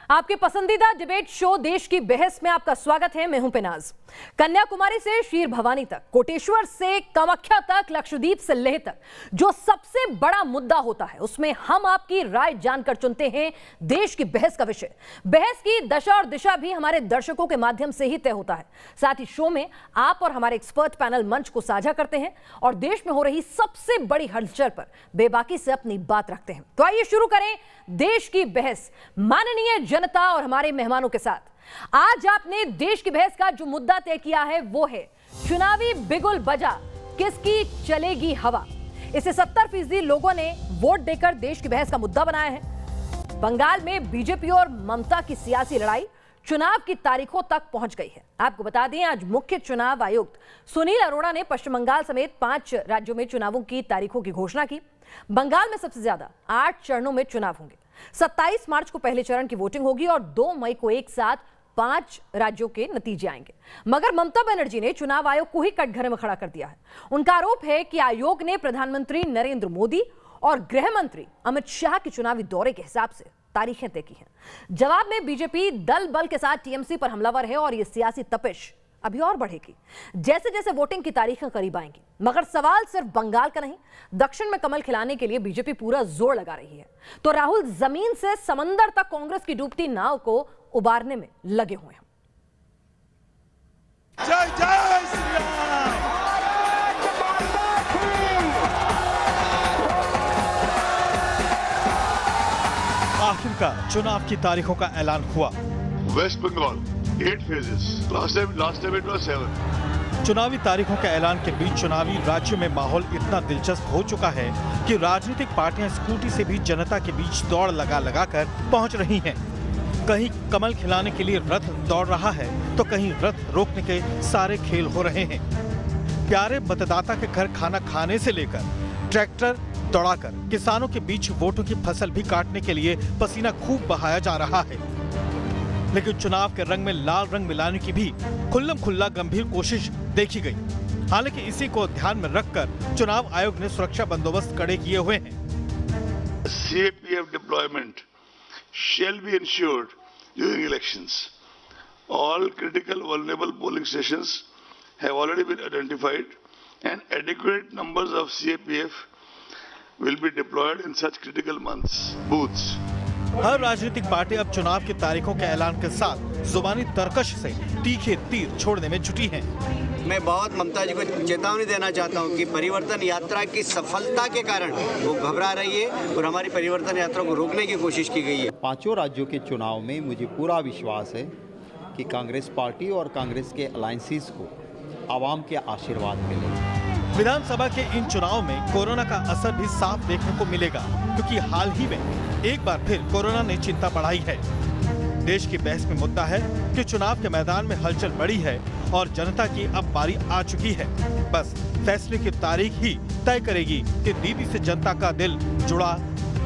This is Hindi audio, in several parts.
आपके पसंदीदा डिबेट शो देश की बहस में आपका स्वागत है। मैं हूं पिनाज। कन्याकुमारी से शीर भवानी तक, कोटेश्वर से कामाख्या तक, लक्षद्वीप से लेह तक, जो सबसे बड़ा मुद्दा होता है उसमें हम आपकी राय जानकर चुनते हैं देश की बहस का विषय। बहस की दशा और दिशा भी हमारे दर्शकों के माध्यम से ही तय होता है। साथ ही शो में आप और हमारे एक्सपर्ट पैनल मंच को साझा करते हैं और देश में हो रही सबसे बड़ी हलचल पर बेबाकी से अपनी बात रखते हैं। तो आइए शुरू करें देश की बहस माननीय जनता और हमारे मेहमानों के साथ। आज आपने देश की बहस का जो मुद्दा तय किया है वो है चुनावी बिगुल बजा, किसकी चलेगी हवा। इसे 70% लोगों ने वोट देकर देश की बहस का मुद्दा बनाया है। बंगाल में बीजेपी और ममता की सियासी लड़ाई चुनाव की तारीखों तक पहुंच गई है। आपको बता दें, आज मुख्य चुनाव आयुक्त सुनील अरोड़ा ने पश्चिम बंगाल समेत 5 राज्यों में चुनावों की तारीखों की घोषणा की। बंगाल में सबसे ज्यादा 8 चरणों में चुनाव होंगे। 27 मार्च को पहले चरण की वोटिंग होगी और 2 मई को एक साथ 5 राज्यों के नतीजे आएंगे। मगर ममता बनर्जी ने चुनाव आयोग को ही कटघरे में खड़ा कर दिया है। उनका आरोप है कि आयोग ने प्रधानमंत्री नरेंद्र मोदी और गृह मंत्री अमित शाह के चुनावी दौरे के हिसाब से तारीखें तय की हैं। जवाब में बीजेपी दल बल के साथ टीएमसी पर हमलावर है और यह सियासी तपिश अभी और बढ़ेगी जैसे जैसे वोटिंग की तारीखें करीब आएंगी। मगर सवाल सिर्फ बंगाल का नहीं, दक्षिण में कमल खिलाने के लिए बीजेपी पूरा जोर लगा रही है। तो राहुल जमीन से समंदर तक कांग्रेस की डूबती नाव को उबारने में लगे हुए हैं। जय जय श्री राम। आखिरकार चुनाव की तारीखों का ऐलान हुआ। West Bengal 8 phases. Last time it was 7. चुनावी तारीखों के ऐलान के बीच चुनावी राज्यों में माहौल इतना दिलचस्प हो चुका है कि राजनीतिक पार्टियां स्कूटी से भी जनता के बीच दौड़ लगा कर पहुंच रही हैं। कहीं कमल खिलाने के लिए रथ दौड़ रहा है तो कहीं रथ रोकने के सारे खेल हो रहे हैं। प्यारे मतदाता के घर खाना खाने से लेकर ट्रैक्टर दौड़ाकर किसानों के बीच वोटों की फसल भी काटने के लिए पसीना खूब बहाया जा रहा है। लेकिन चुनाव के रंग में लाल रंग मिलाने की भी खुल्लम खुल्ला गंभीर कोशिश देखी गई। हालांकि इसी को ध्यान में रखकर चुनाव आयोग ने सुरक्षा बंदोबस्त कड़े किए हुए हैं। CAPF deployment shall be ensured during elections. All critical vulnerable polling stations have already been identified and adequate numbers of CAPF will be deployed in such critical booths. हर राजनीतिक पार्टी अब चुनाव की तारीखों के ऐलान के साथ जुबानी तर्कश से तीखे तीर छोड़ने में जुटी हैं। मैं बहुत ममता जी को चेतावनी देना चाहता हूं कि परिवर्तन यात्रा की सफलता के कारण वो घबरा रही है और हमारी परिवर्तन यात्रा को रोकने की कोशिश की गई है। 5 राज्यों के चुनाव में मुझे पूरा विश्वास है कि कांग्रेस पार्टी और कांग्रेस के अलायंसेस को आवाम के आशीर्वाद मिलेगा। विधानसभा के इन चुनाव में कोरोना का असर भी साफ देखने को मिलेगा, क्योंकि हाल ही में एक बार फिर कोरोना ने चिंता बढ़ाई है। देश की बहस में मुद्दा है कि चुनाव के मैदान में हलचल बढ़ी है और जनता की अब बारी आ चुकी है। बस फैसले की तारीख ही तय करेगी कि दीदी से जनता का दिल जुड़ा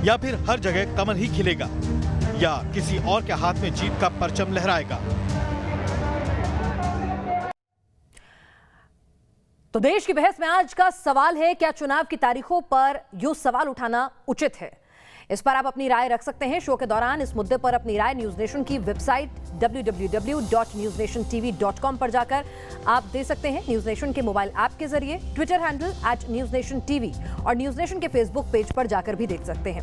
या फिर हर जगह कमल ही खिलेगा या किसी और के हाथ में जीत का परचम लहराएगा। तो देश की बहस में आज का सवाल है, क्या चुनाव की तारीखों पर यूं सवाल उठाना उचित है? इस पर आप अपनी राय रख सकते हैं। शो के दौरान इस मुद्दे पर अपनी राय न्यूज नेशन की वेबसाइट www.newsnationtv.com पर जाकर आप दे सकते हैं। न्यूज नेशन के मोबाइल ऐप के जरिए, ट्विटर हैंडल @newsnationtv और न्यूज नेशन के फेसबुक पेज पर जाकर भी देख सकते हैं।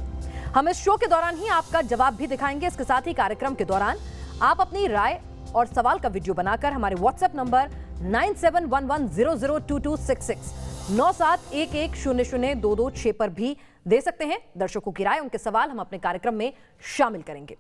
हम इस शो के दौरान ही आपका जवाब भी दिखाएंगे। इसके साथ ही कार्यक्रम के दौरान आप अपनी राय और सवाल का वीडियो बनाकर हमारे व्हाट्सएप नंबर 9711002266 9711002266 पर भी दे सकते हैं। दर्शकों की राय, उनके सवाल हम अपने कार्यक्रम में शामिल करेंगे।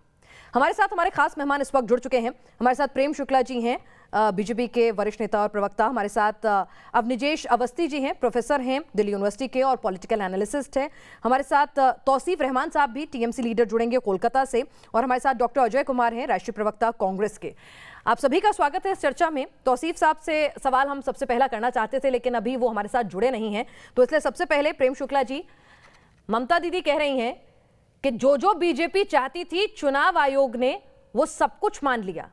हमारे साथ हमारे खास मेहमान इस वक्त जुड़ चुके हैं। हमारे साथ प्रेम शुक्ला जी हैं, बीजेपी के वरिष्ठ नेता और प्रवक्ता। हमारे साथ अवनिजेश अवस्थी जी हैं, प्रोफेसर हैं दिल्ली यूनिवर्सिटी के और पॉलिटिकल एनालिसिस्ट हैं। हमारे साथ तौसीफ रहमान साहब भी टीएमसी लीडर जुड़ेंगे कोलकाता से। और हमारे साथ डॉक्टर अजय कुमार हैं, राष्ट्रीय प्रवक्ता कांग्रेस के। आप सभी का स्वागत है इस चर्चा में। तौसीफ साहब से सवाल हम सबसे पहला करना चाहते थे, लेकिन अभी वो हमारे साथ जुड़े नहीं हैं, तो इसलिए सबसे पहले प्रेम शुक्ला जी, ममता दीदी कह रही हैं कि जो बीजेपी चाहती थी चुनाव आयोग ने वो सब कुछ मान लिया।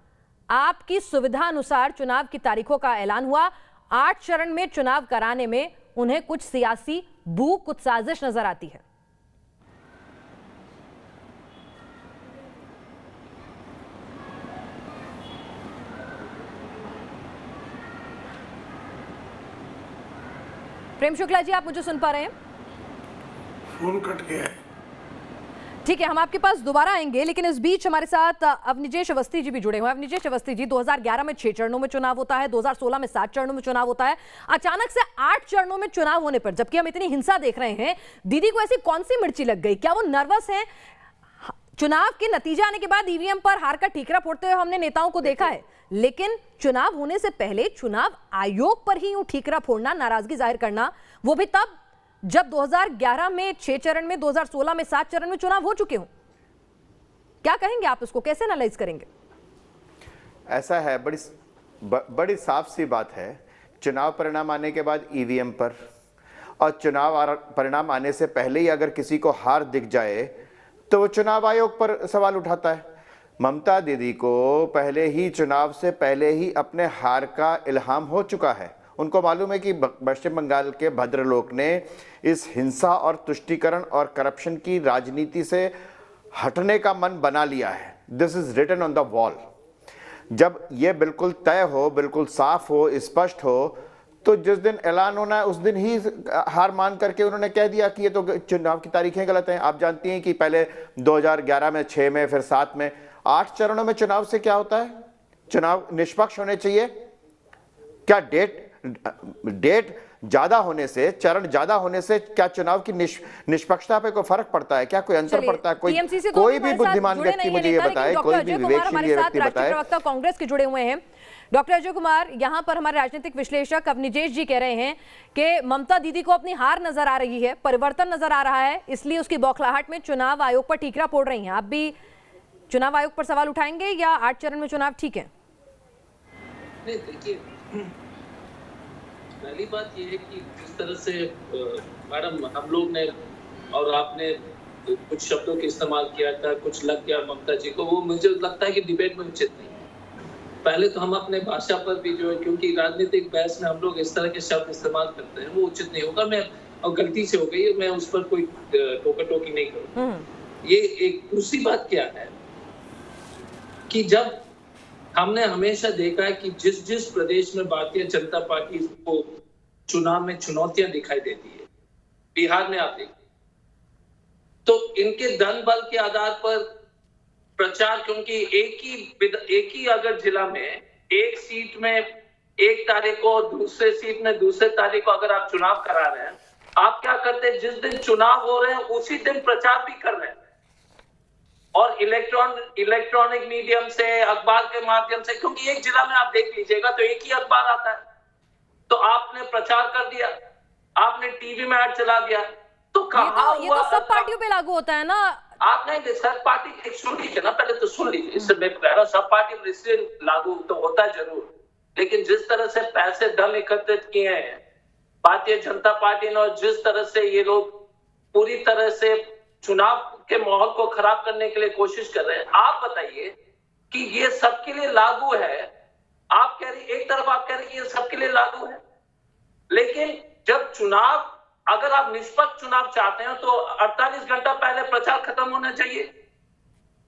आपकी सुविधा अनुसार चुनाव की तारीखों का ऐलान हुआ। 8 चरण में चुनाव कराने में उन्हें कुछ सियासी कुछ साजिश नजर आती है। प्रेम शुक्ला जी, आप मुझे सुन पा रहे हैं? फोन कट गया है। ठीक है, हम आपके पास दोबारा आएंगे, लेकिन इस बीच हमारे साथ अवनिजेश अवस्थी जी भी जुड़े हुए हैं। अवनिजेश अवस्थी जी, 2011 में 6 चरणों में चुनाव होता है, 2016 में 7 चरणों में चुनाव होता है, अचानक से 8 चरणों में चुनाव होने पर, जबकि हम इतनी हिंसा देख रहे हैं, दीदी को ऐसी कौन सी मिर्ची लग गई? क्या वो नर्वस है? चुनाव के नतीजे आने के बाद ईवीएम पर हार का ठीकरा फोड़ते हुए हमने नेताओं को देखा है, लेकिन चुनाव होने से पहले चुनाव आयोग पर ही यूं ठीकरा फोड़ना, नाराजगी जाहिर करना, वो भी तब जब 2011 में 6 चरण में, 2016 में 7 चरण में चुनाव हो चुके हों। क्या कहेंगे आप इसको, कैसे एनालाइज करेंगे? ऐसा है, बड़ी साफ सी बात है। चुनाव परिणाम आने के बाद ईवीएम पर और चुनाव परिणाम आने से पहले ही अगर किसी को हार दिख जाए तो वो चुनाव आयोग पर सवाल उठाता है। ममता दीदी को पहले ही, चुनाव से पहले ही अपने हार का इल्हाम हो चुका है। उनको मालूम है कि पश्चिम बंगाल के भद्रलोक ने इस हिंसा और तुष्टीकरण और करप्शन की राजनीति से हटने का मन बना लिया है। This is written on the wall. जब ये बिल्कुल तय हो, बिल्कुल साफ हो, स्पष्ट हो, तो जिस दिन ऐलान होना है उस दिन ही हार मान करके उन्होंने कह दिया कि ये तो चुनाव की तारीखें गलत हैं। आप जानती हैं कि पहले 2011 में, 6 में, फिर 7 में, 8 चरणों में चुनाव से क्या होता है? चुनाव निष्पक्ष होने चाहिए। क्या डेट ज्यादा होने से, चरण ज्यादा होने से क्या चुनाव की निष्पक्षता पे कोई फर्क पड़ता है? क्या कोई अंतर पड़ता है? कोई भी बुद्धिमान व्यक्ति मुझे ये बताए, कोई भी विवेकशील व्यक्ति बताए। प्रवक्ता कांग्रेस के जुड़े हुए हैं डॉक्टर अजय कुमार, यहां पर हमारे राजनीतिक विश्लेषक अवनिजेश जी कह रहे हैं कि ममता दीदी को अपनी हार नजर आ रही है, परिवर्तन नजर आ रहा है, इसलिए उसकी बौखलाहट में चुनाव आयोग पर ठीकरा फोड़ रही हैं। आप भी चुनाव आयोग पर सवाल उठाएंगे या 8 चरण में चुनाव ठीक है? नहीं, देखिए, पहली बात यह है कि जिस तरह से मैडम हम लोग ने और आपने कुछ शब्दों का इस्तेमाल किया था, कुछ लग गया ममता जी को, वो मुझे लगता है कि डिबेट में उचित नहीं। पहले तो हम अपने भाषा पर भी जो है, क्योंकि राजनीतिक बहस में हम लोग इस तरह के शब्द इस्तेमाल करते हैं, वो उचित नहीं होगा। मैं और गलती से हो गई, मैं उस पर कोई टोका टोकी नहीं करूँगा। ये एक दूसरी बात क्या है कि जब हमने हमेशा देखा है कि जिस प्रदेश में भारतीय जनता पार्टी को चुनाव में चुनौतियां दिखाई देती है, बिहार में आप देखिए, तो इनके धन बल के आधार पर प्रचार, क्योंकि एक ही अगर जिला में एक सीट में 1 तारीख को, दूसरे सीट में दूसरे तारीख को अगर आप चुनाव करा रहे हैं, आप क्या करते हैं? जिस दिन चुनाव हो रहे हैं उसी दिन प्रचार भी कर रहे हैं, और इलेक्ट्रॉनिक मीडियम से, अखबार के माध्यम से, क्योंकि एक जिला में आप देख लीजिएगा तो एक ही अखबार आता है, तो आपने प्रचार कर दिया, आपने टीवी में ऐड चला दिया, तो कहाँ ये तो सब पार्टियों पे लागू होता है ना। आपने सब पार्टी सुन लीजिए ना, पहले तो सुन लीजिए। इससे मैं कह रहा, सब पार्टी पर इसलिए लागू तो होता है जरूर, लेकिन जिस तरह से पैसे धन एकत्रित किए हैं भारतीय जनता पार्टी ने, और जिस तरह से ये लोग पूरी तरह से चुनाव के माहौल को खराब करने के लिए कोशिश कर रहे हैं, आप बताइए कि ये सबके लिए लागू है। आप कह रही, एक तरफ आप कह रहे कि ये सबके लिए लागू है, लेकिन जब चुनाव, अगर आप निष्पक्ष चुनाव चाहते हैं तो 48 घंटा पहले प्रचार खत्म होना चाहिए।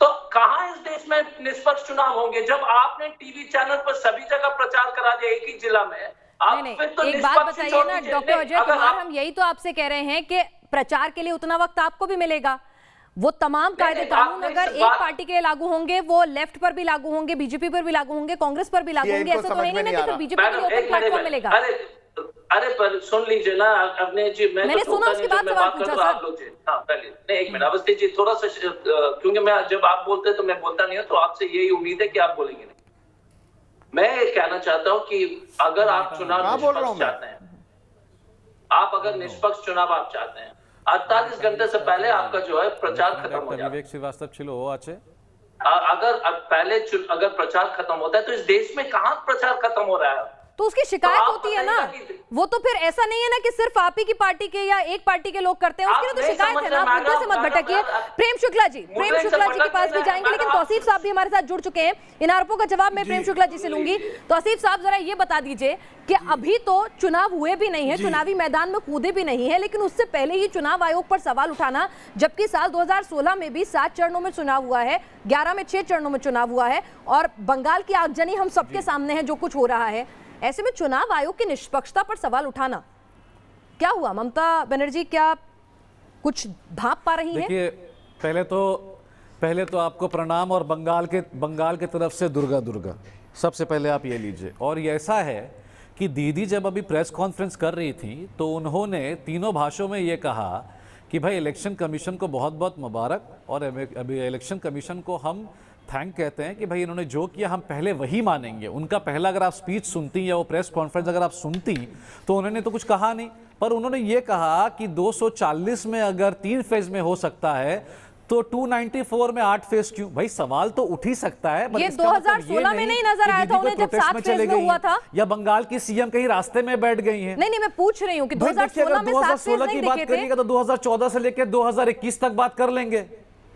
तो कहां इस देश में निष्पक्ष चुनाव होंगे जब आपने टीवी चैनल पर सभी जगह प्रचार करा दिया एक ही जिला में? नहीं, तो एक बात बताइए ना डॉक्टर अजय कुमार, हम यही तो आपसे कह रहे हैं कि प्रचार के लिए उतना वक्त आपको भी मिलेगा। वो तमाम कायदे कानून अगर एक पार्टी के लिए लागू होंगे, वो लेफ्ट पर भी लागू होंगे, बीजेपी पर भी लागू होंगे, कांग्रेस पर भी लागू होंगे। ऐसा तो नहीं ना कि सिर्फ बीजेपी के लिए ओपन प्लेटफॉर्म मिलेगा। अरे पर सुन लीजिए ना अवनीश जी, मैंने सुना, उसके बाद सवाल पूछा सर। आप लोग जी, हाँ पहले नहीं, एक मिनट अवस्थी जी, थोड़ा सा, क्योंकि मैं जब आप बोलते हैं तो मैं बोलता नहीं हूँ, तो आपसे यही उम्मीद है कि आप बोलेंगे नहीं। मैं ये कहना चाहता हूँ कि अगर आप चुनाव निष्पक्ष चाहते हैं, आप अगर निष्पक्ष चुनाव आप चाहते हैं, 48 घंटे से पहले आपका जो है प्रचार खत्म हो जाए। विवेक श्रीवास्तव छिलो আছে अगर प्रचार खत्म होता है तो इस देश में कहां प्रचार खत्म हो रहा है? तो उसकी शिकायत होती है ना, वो तो फिर ऐसा नहीं है ना कि सिर्फ आप ही की पार्टी के या एक पार्टी के लोग करते हैं, उसके लिए तो शिकायत है ना। आप मुद्दे से मत भटकिए। प्रेम शुक्ला जी के पास भी जाएंगे, लेकिन तौसीफ साहब भी हमारे साथ जुड़ चुके हैं। इन आरोपों का जवाब मैं प्रेम शुक्ला जी से लूंगी। तौसीफ साहब जरा ये बता दीजिए कि अभी तो चुनाव हुए भी नहीं है, चुनावी मैदान में कूदे भी नहीं है, लेकिन उससे पहले ही चुनाव आयोग पर सवाल उठाना, जबकि साल 2016 में भी 7 चरणों में चुनाव हुआ है, 11 में 6 चरणों में चुनाव हुआ है, और बंगाल की आगजनी हम सबके सामने है जो कुछ हो रहा है। ऐसे में चुनाव आयोग की निष्पक्षता पर सवाल उठाना क्या हुआ ममता बनर्जी, क्या कुछ भाप पा रही हैं? देखिए, पहले तो आपको प्रणाम, और बंगाल के तरफ से दुर्गा दुर्गा, सबसे पहले आप ये लीजिए। और ये ऐसा है कि दीदी जब अभी प्रेस कॉन्फ्रेंस कर रही थी तो उन्होंने तीनों भाषाओं में ये कहा कि भाई इलेक्शन कमीशन को बहुत बहुत मुबारक, और अभी इलेक्शन कमीशन को हम थैंक कहते हैं कि भाई इन्होंने जो किया हम पहले वही मानेंगे। उनका पहला अगर आप स्पीच सुनती या वो प्रेस कॉन्फ्रेंस अगर आप सुनती तो उन्होंने तो कुछ कहा नहीं, पर उन्होंने ये कहा कि 240 में अगर 3 फेज में हो सकता है तो 294 में 8 फेज क्यों? भाई सवाल तो उठ ही सकता है। ये 2016 में नहीं नजर आया था उन्हें जब 7 फेज में हुआ था, या बंगाल की सीएम कहीं रास्ते में बैठ गई हैं? नहीं, मैं पूछ रही हूँ कि 2016 में 7 फेज नहीं की बात दिखे थे? करिएगा तो 2014 से लेकर 2021 तक बात कर लेंगे।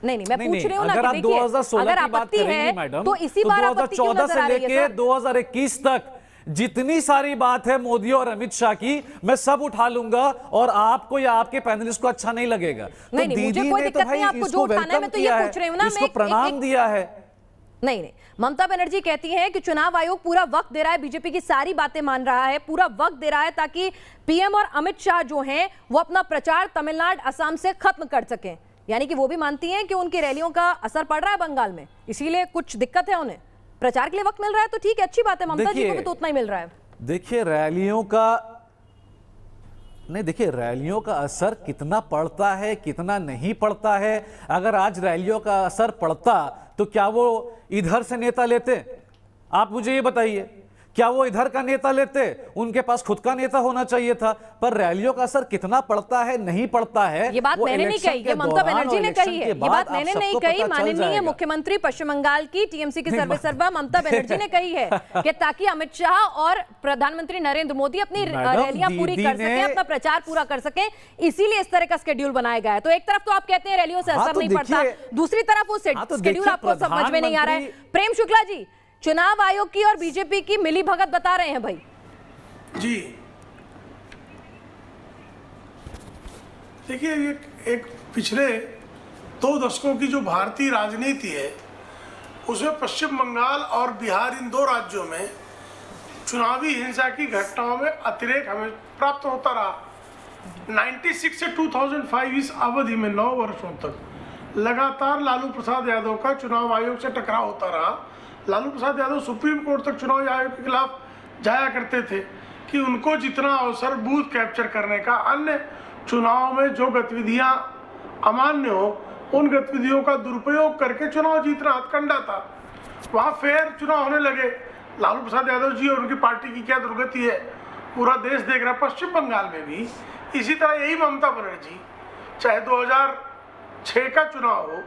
नहीं, मैं पूछ रही हूँ ना, अगर आप 2016 अगर की बात आपत्ति करेंगी है मैडम, तो इसी बार आपत्ति क्यों 2014 नजर से आ रही है लेके सर? 2021 तक जितनी सारी बात है मोदी और अमित शाह की, मैं सब उठा लूंगा और आपको या आपके पैनलिस्ट को अच्छा नहीं लगेगा। नहीं, मुझे कोई दिक्कत नहीं, आपको जो उठाना है मैं तो ये पूछ रही हूँ ना, इसको प्रणाम दिया है। नहीं, ममता बनर्जी कहती हैं कि चुनाव आयोग पूरा वक्त दे रहा है, बीजेपी की सारी बातें मान रहा है, पूरा वक्त दे रहा है ताकि पीएम और अमित शाह जो हैं वो अपना प्रचार तमिलनाडु, असम से खत्म कर सकें। यानी कि वो भी मानती हैं कि उनकी रैलियों का असर पड़ रहा है बंगाल में, इसीलिए कुछ दिक्कत है उन्हें। प्रचार के लिए वक्त मिल रहा है तो ठीक है, अच्छी बात है, ममता जी को भी तो उतना ही मिल रहा है। देखिए रैलियों का असर कितना पड़ता है कितना नहीं पड़ता है। अगर आज रैलियों का असर पड़ता तो क्या वो इधर से नेता लेते? आप मुझे ये बताइए, क्या वो इधर का नेता लेते? उनके पास खुद का नेता होना चाहिए था। पर रैलियों का असर कितना पड़ता है नहीं पड़ता है, ये बात मैंने नहीं कही, ये ममता बनर्जी ने कही है। ये बात मैंने नहीं कही, माननीय मुख्यमंत्री पश्चिम बंगाल की टीएमसी की सर्वेसर्वा ममता बनर्जी ने कही है कि ताकि अमित शाह और प्रधानमंत्री नरेंद्र मोदी अपनी रैलियां पूरी कर सकें, अपना प्रचार पूरा कर सकें, इसीलिए इस तरह का शेड्यूल बनाया गया है। तो एक तरफ तो आप कहते हैं रैलियों से असर नहीं पड़ता, दूसरी तरफ वो शेड्यूल आपको समझ में नहीं आ रहा है। प्रेम शुक्ला जी, चुनाव आयोग की और बीजेपी की मिली भगत बता रहे हैं भाई जी। देखिए, ये एक पिछले 2 दशकों की जो भारतीय राजनीति है उसमें पश्चिम बंगाल और बिहार, इन 2 राज्यों में चुनावी हिंसा की घटनाओं में अतिरेक हमें प्राप्त होता रहा। 96 से 2005 इस अवधि में 9 वर्षों तक लगातार लालू प्रसाद यादव का चुनाव आयोग से टकराव होता रहा। लालू प्रसाद यादव सुप्रीम कोर्ट तक चुनाव आयोग के खिलाफ जाया करते थे कि उनको जितना अवसर बूथ कैप्चर करने का, अन्य चुनाव में जो गतिविधियां अमान्य हो उन गतिविधियों का दुरुपयोग करके चुनाव जीतना हथकंडा था। वहाँ फेयर चुनाव होने लगे। लालू प्रसाद यादव जी और उनकी पार्टी की क्या दुर्गति है पूरा देश देख रहा है। पश्चिम बंगाल में भी इसी तरह यही ममता बनर्जी, चाहे 2006 का चुनाव हो,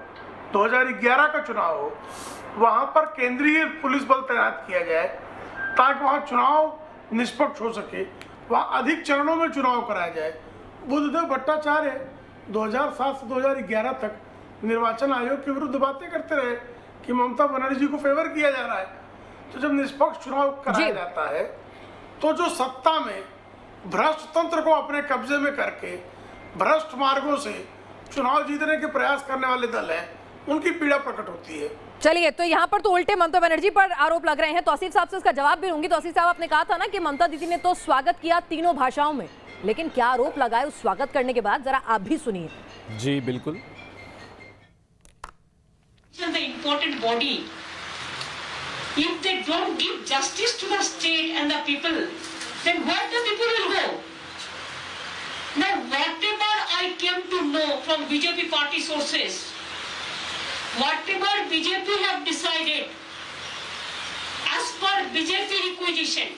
2011 का चुनाव हो, वहाँ पर केंद्रीय पुलिस बल तैनात किया जाए ताकि वहाँ चुनाव निष्पक्ष हो सके, वहाँ अधिक चरणों में चुनाव कराया जाए। बुद्धदेव भट्टाचार्य 2007 से 2011 तक निर्वाचन आयोग के विरुद्ध बातें करते रहे कि ममता बनर्जी को फेवर किया जा रहा है। तो जब निष्पक्ष चुनाव कराया जाता है तो जो सत्ता में भ्रष्ट तंत्र को अपने कब्जे में करके भ्रष्ट मार्गों से चुनाव जीतने के प्रयास करने वाले दल हैं, उनकी पीड़ा प्रकट होती है। चलिए, तो यहाँ पर तो उल्टे ममता बनर्जी पर आरोप लग रहे हैं। तौसीफ साहब से इसका जवाब भी लूंगी। तौसीफ साहब, आपने कहा था ना कि ममता दीदी ने तो स्वागत किया तीनों भाषाओं में, लेकिन क्या आरोप लगाए उस स्वागत करने के बाद, जरा आप भी सुनिए। जी बिल्कुल। The important body, if they don't give justice to the state and the people, then where the people will go? Now, whatever I came to know from BJP party sources, whatever BJP have decided, as per BJP requisition.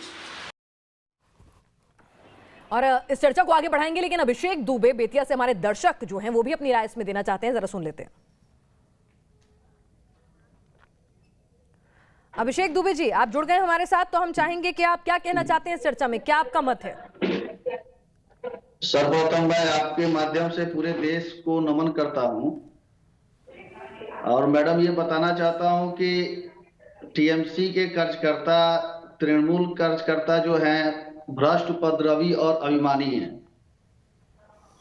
और इस चर्चा को आगे बढ़ाएंगे, लेकिन अभिषेक दुबे बेतिया से हमारे दर्शक जो हैं वो भी अपनी राय इसमें देना चाहते हैं, जरा सुन लेते हैं। अभिषेक दुबे जी, आप जुड़ गए हमारे साथ, तो हम चाहेंगे कि आप क्या कहना चाहते हैं इस चर्चा में, क्या आपका मत है? सर्वप्रथम मैं आपके माध्यम से पूरे देश को नमन करता हूं और मैडम ये बताना चाहता हूं कि टीएमसी के कार्यकर्ता, तृणमूल कार्यकर्ता जो हैं भ्रष्ट, उपद्रवी और अभिमानी हैं।